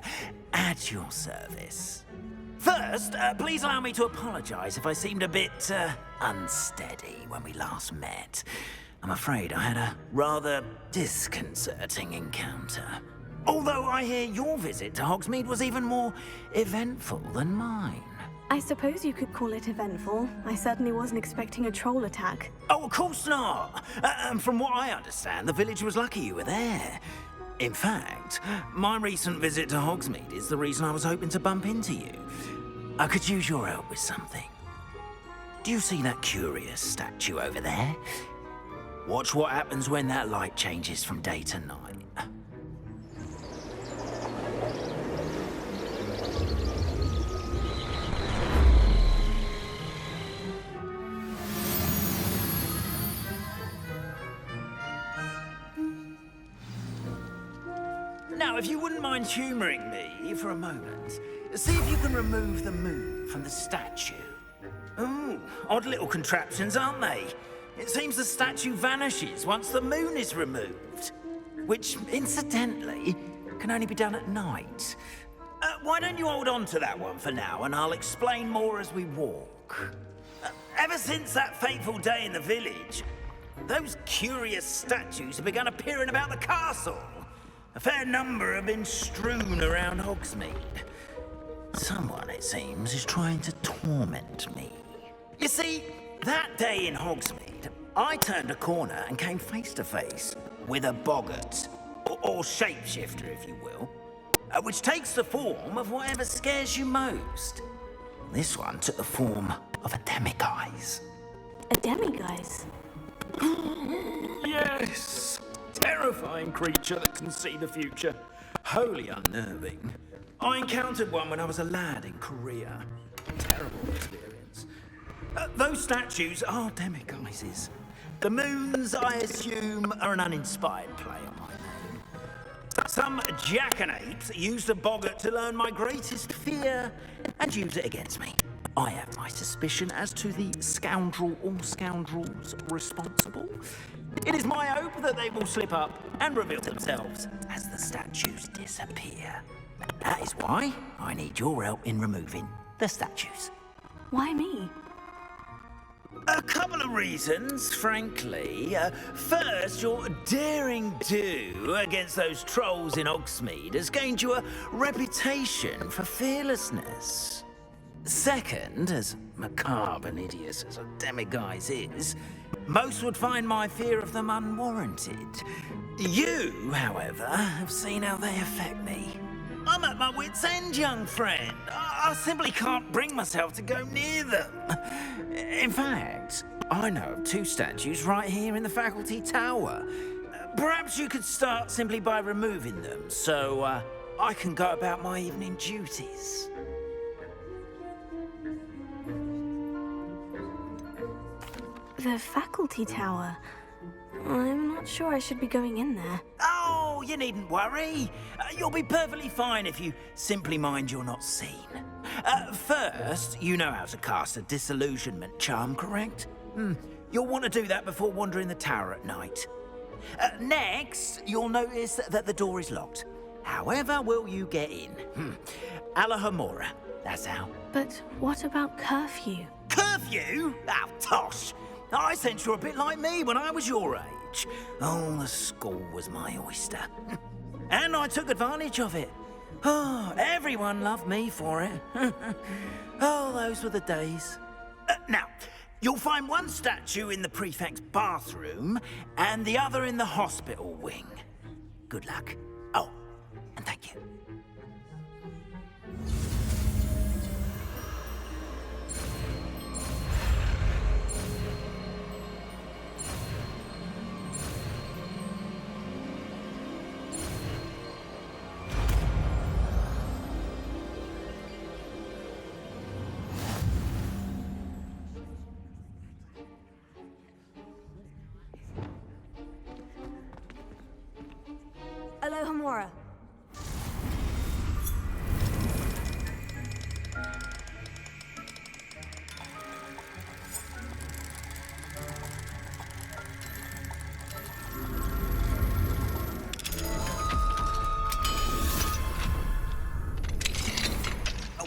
Speaker 11: at your service. First, please allow me to apologize if I seemed a bit unsteady when we last met. I'm afraid I had a rather disconcerting encounter. Although I hear your visit to Hogsmeade was even more eventful than mine.
Speaker 14: I suppose you could call it eventful. I certainly wasn't expecting a troll attack.
Speaker 11: Oh, of course not. From what I understand, the village was lucky you were there. In fact, my recent visit to Hogsmeade is the reason I was hoping to bump into you. I could use your help with something. Do you see that curious statue over there? Watch what happens when that light changes from day to night. Now, if you wouldn't mind humouring me for a moment, see if you can remove the moon from the statue. Ooh, odd little contraptions, aren't they? It seems the statue vanishes once the moon is removed. Which, incidentally, can only be done at night. Why don't you hold on to that one for now, and I'll explain more as we walk. Ever since that fateful day in the village, those curious statues have begun appearing about the castle. A fair number have been strewn around Hogsmeade. Someone, it seems, is trying to torment me. You see, that day in Hogsmeade, I turned a corner and came face to face with a boggart, or shapeshifter, if you will, which takes the form of whatever scares you most. This one took the form of a demiguise.
Speaker 14: A demiguise?
Speaker 11: Yes! Terrifying creature that can see the future. Wholly unnerving. I encountered one when I was a lad in Korea. Terrible experience. Those statues are demiguises. The moons, I assume, are an uninspired play on my name. Some jackanapes used a boggart to learn my greatest fear and use it against me. I have my suspicion as to the scoundrel or scoundrels responsible. It is my hope that they will slip up and reveal themselves as the statues disappear. That is why I need your help in removing the statues.
Speaker 14: Why me?
Speaker 11: A couple of reasons, frankly. First, your daring do against those trolls in Hogsmeade has gained you a reputation for fearlessness. Second, as macabre and hideous as a demiguise is, most would find my fear of them unwarranted. You, however, have seen how they affect me. I'm at my wits' end, young friend. I simply can't bring myself to go near them. In fact, I know of 2 statues right here in the faculty tower. Perhaps you could start simply by removing them, so I can go about my evening duties.
Speaker 14: The faculty tower. I'm not sure I should be going in there.
Speaker 11: Oh, you needn't worry. You'll be perfectly fine if you simply mind you're not seen. First, you know how to cast a disillusionment charm, correct? You'll want to do that before wandering the tower at night. Next, you'll notice that the door is locked. However will you get in? Alohomora, that's how.
Speaker 14: But what about curfew?
Speaker 11: Curfew? Oh, tosh. I sense you're a bit like me when I was your age. Oh, the school was my oyster. And I took advantage of it. Oh, everyone loved me for it. Oh, those were the days. Now, you'll find one statue in the prefect's bathroom and the other in the hospital wing. Good luck. Oh, and thank you.
Speaker 14: Alohomora.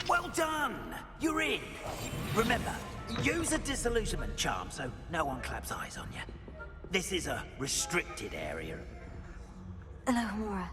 Speaker 11: Well done! You're in. Remember, use a disillusionment charm so no one claps eyes on you. This is a restricted area.
Speaker 14: Alohomora.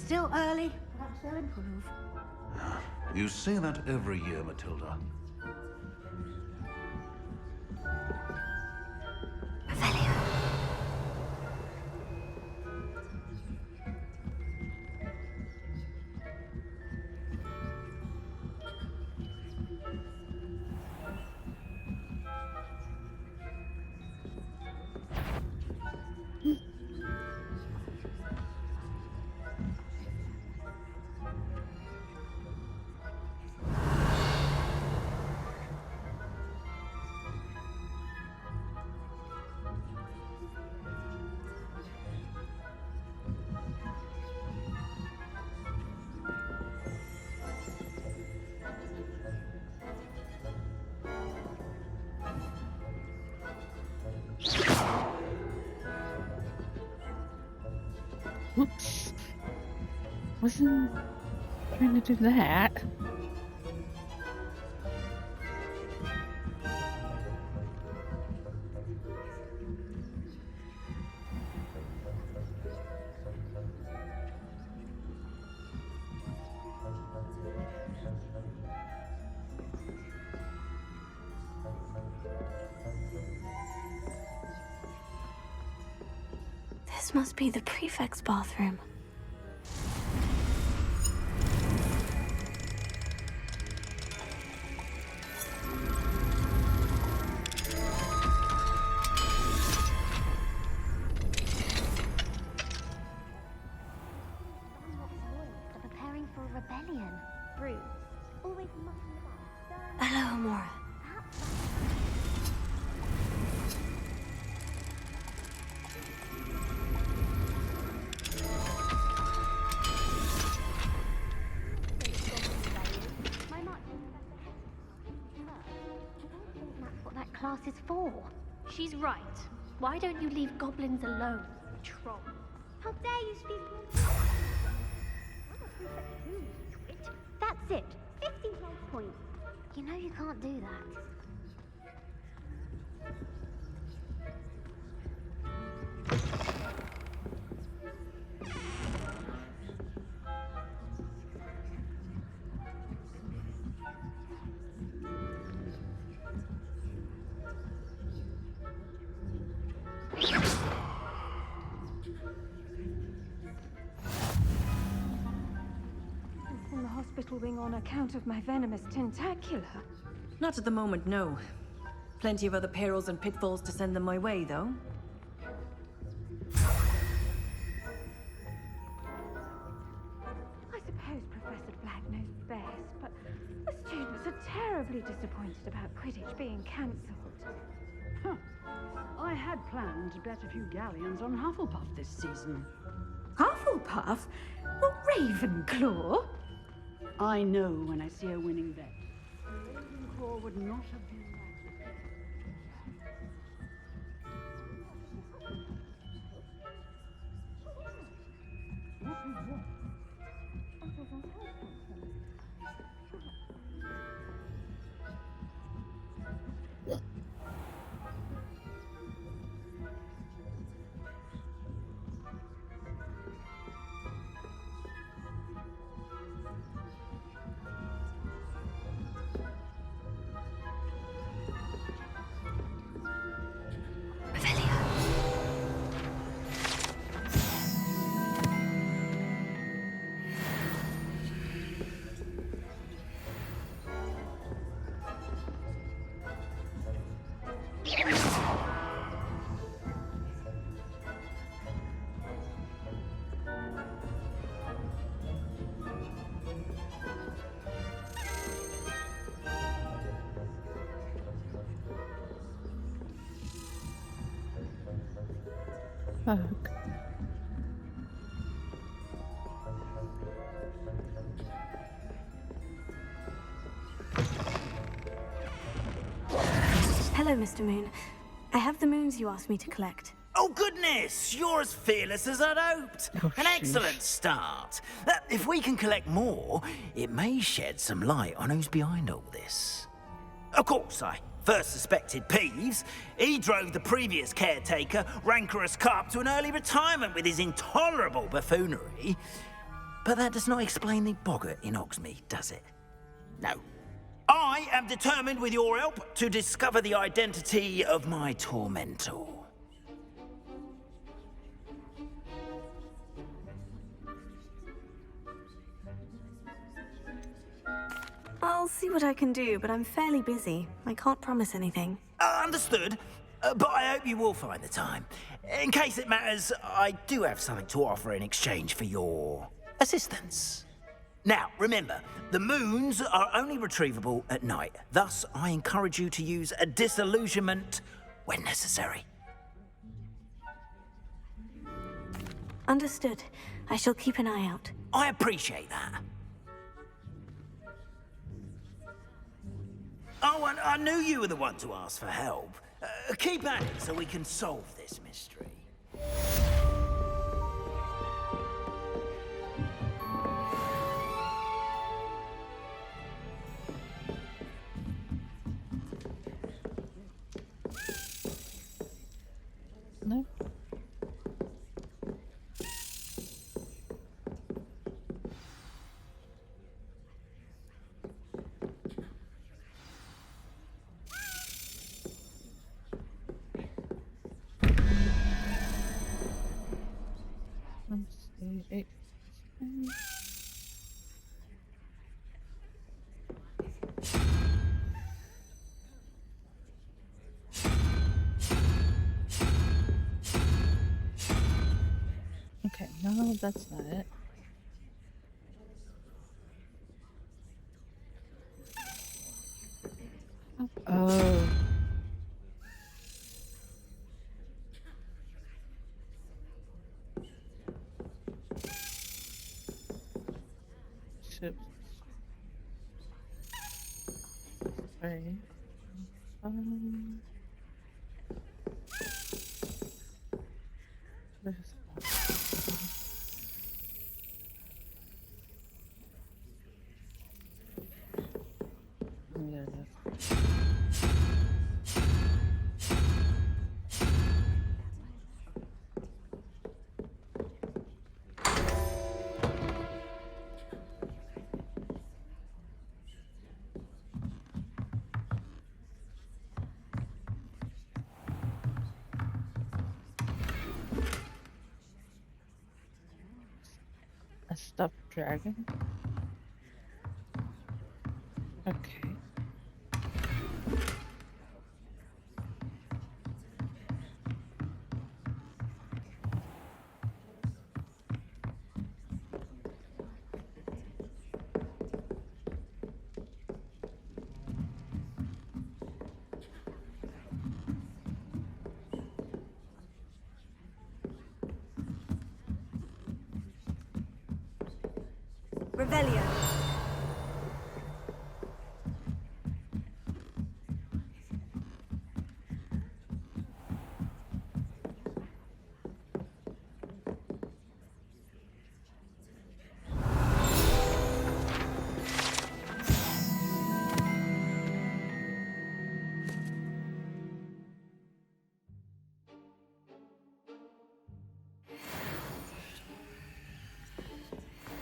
Speaker 15: Still early, perhaps they'll improve.
Speaker 9: You say that every year, Matilda.
Speaker 1: Whoops. Wasn't trying to do that.
Speaker 14: This must be the prefect's bathroom.
Speaker 3: They're preparing for a rebellion. Bruce, always mucking about.
Speaker 14: Hello, Amora.
Speaker 3: Class is for. She's right. Why don't you leave goblins alone, troll? How dare you speak? That's it. 50 points. You know you can't do that.
Speaker 10: In the hospital wing on account of my venomous tentacula.
Speaker 16: Not at the moment, no. Plenty of other perils and pitfalls to send them my way, though.
Speaker 10: I suppose Professor Black knows best, but the students are terribly disappointed about Quidditch being cancelled.
Speaker 15: Huh. I had planned to bet a few galleons on Hufflepuff this season.
Speaker 10: Hufflepuff? Well, Ravenclaw?
Speaker 15: I know when I see a winning bet. Ravenclaw would not have been
Speaker 1: Fuck.
Speaker 14: Hello, Mr. Moon. I have the moons you asked me to collect.
Speaker 11: Oh, goodness! You're as fearless as I'd hoped. An excellent start. If we can collect more, it may shed some light on who's behind all this. Of course, I first suspected Peeves. He drove the previous caretaker, Rancorous Carp, to an early retirement with his intolerable buffoonery. But that does not explain the boggart in Hogsmeade, does it? No. I am determined, with your help, to discover the identity of my tormentor.
Speaker 14: I'll see what I can do, but I'm fairly busy. I can't promise anything.
Speaker 11: Understood. But I hope you will find the time. In case it matters, I do have something to offer in exchange for your assistance. Now, remember, the moons are only retrievable at night. Thus, I encourage you to use a disillusionment when necessary.
Speaker 14: Understood. I shall keep an eye out.
Speaker 11: I appreciate that. Oh, and I knew you were the one to ask for help. Keep at it so we can solve this mystery.
Speaker 1: No. Let's see, 8. Okay, no, that's not it. Oh. Shit. Sorry. There it is. A stuffed dragon? Okay.
Speaker 14: Revelio.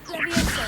Speaker 14: Levioso.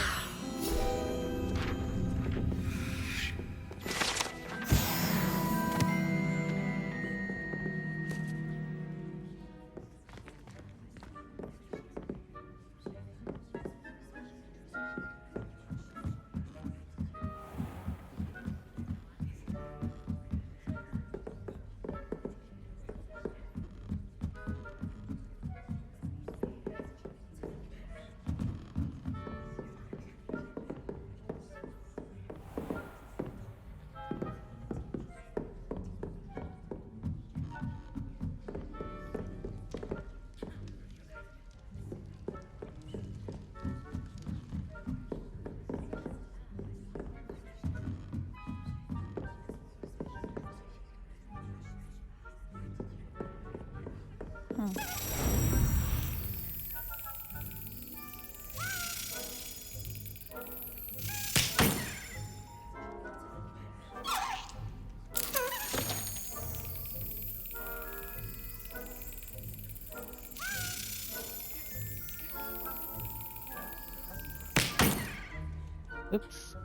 Speaker 1: Oops.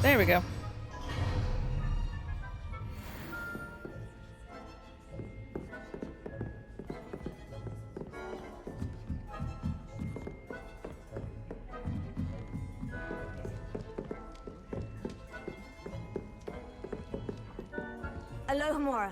Speaker 1: There we go.
Speaker 14: Alohomora.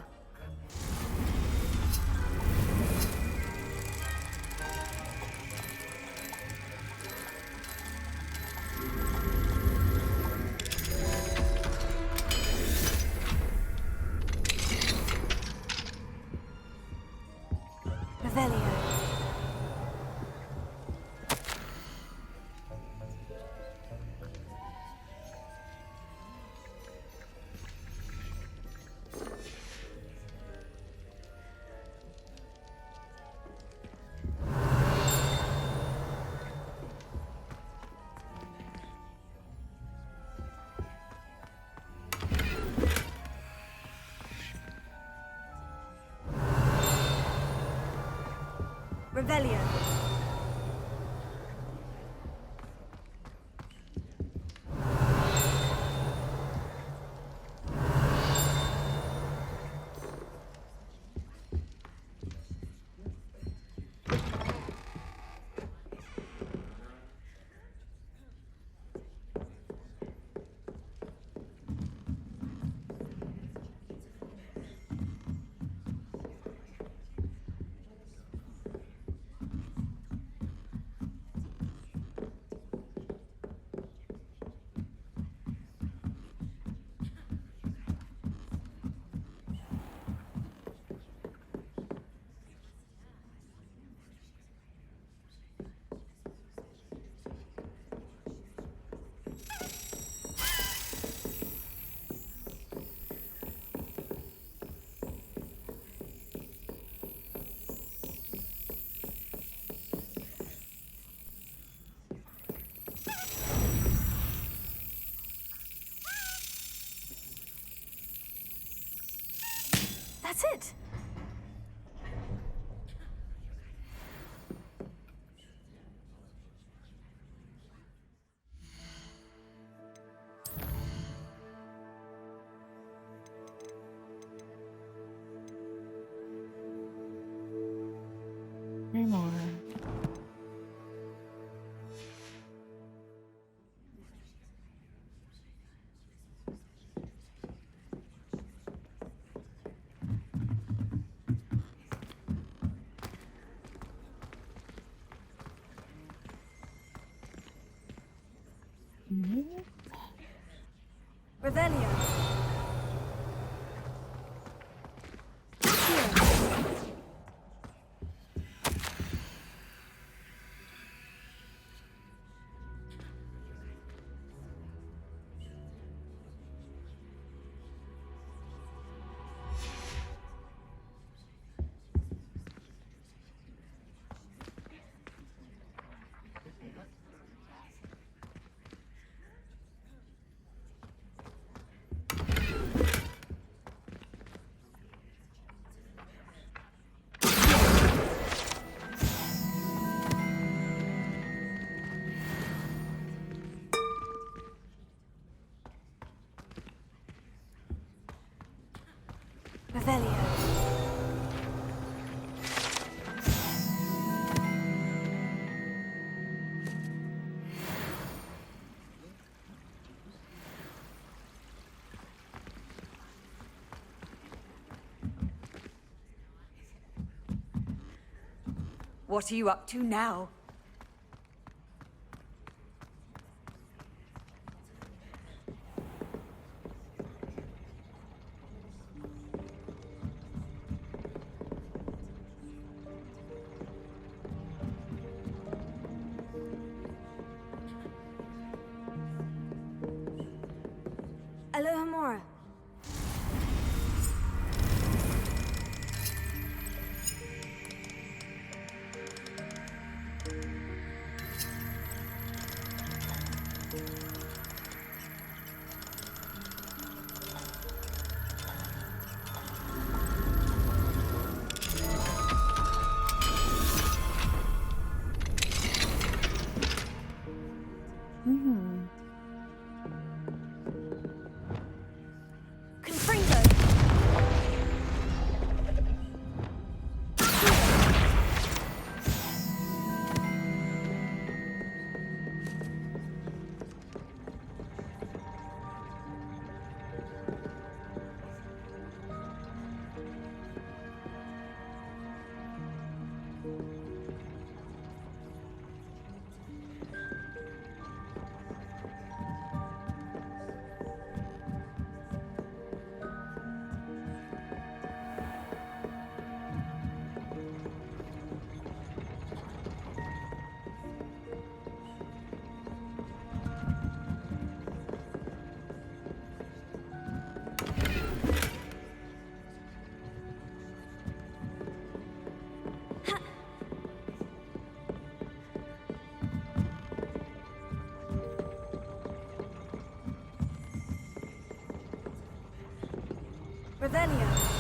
Speaker 14: Revelio. Revelio. That's it.
Speaker 1: Three more.
Speaker 14: Revelio. Revelio.
Speaker 17: What are you up to now?
Speaker 14: Alohomora. Revelio.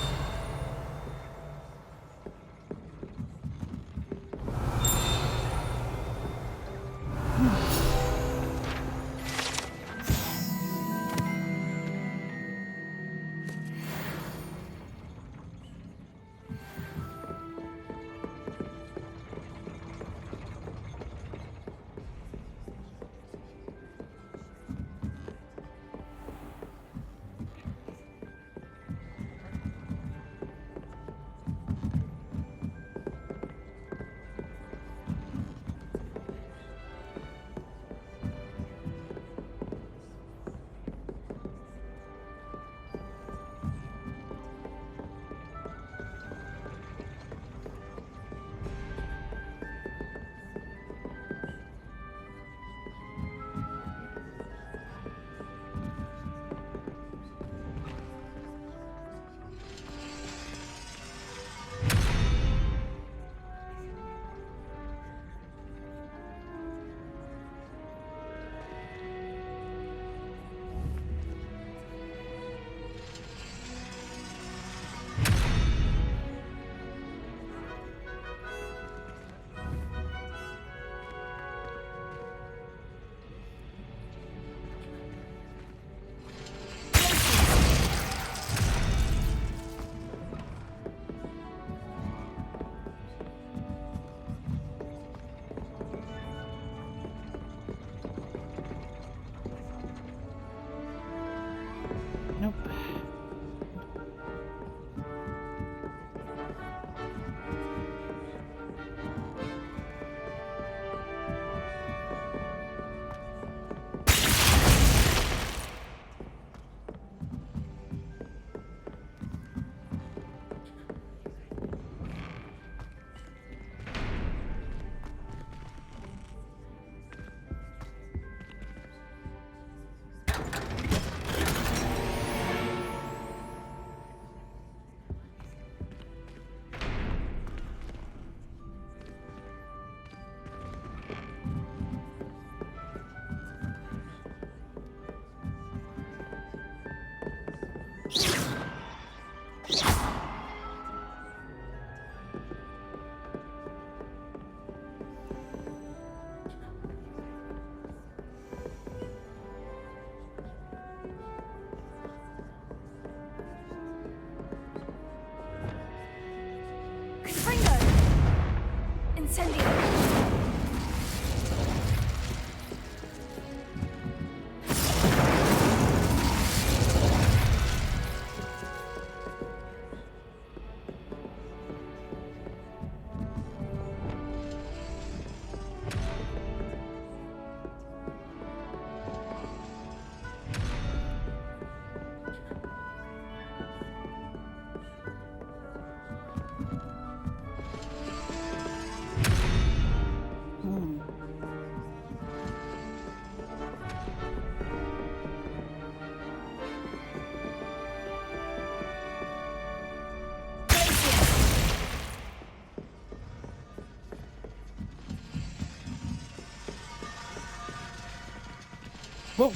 Speaker 1: Whoa.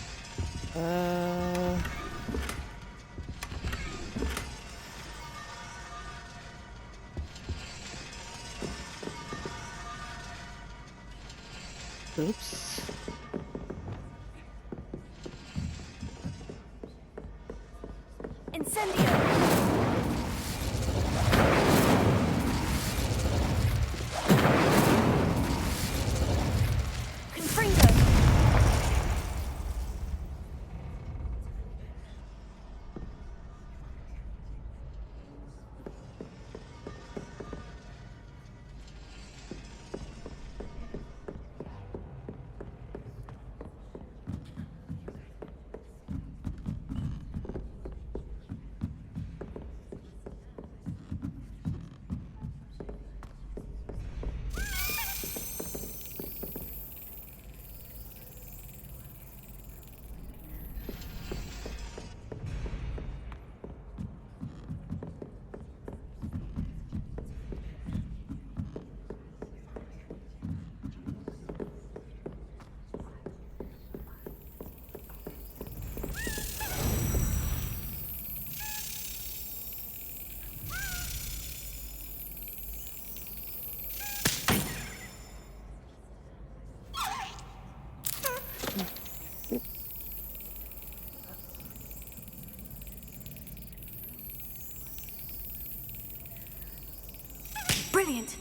Speaker 1: Oops.
Speaker 4: Incendio! Confringo! Brilliant!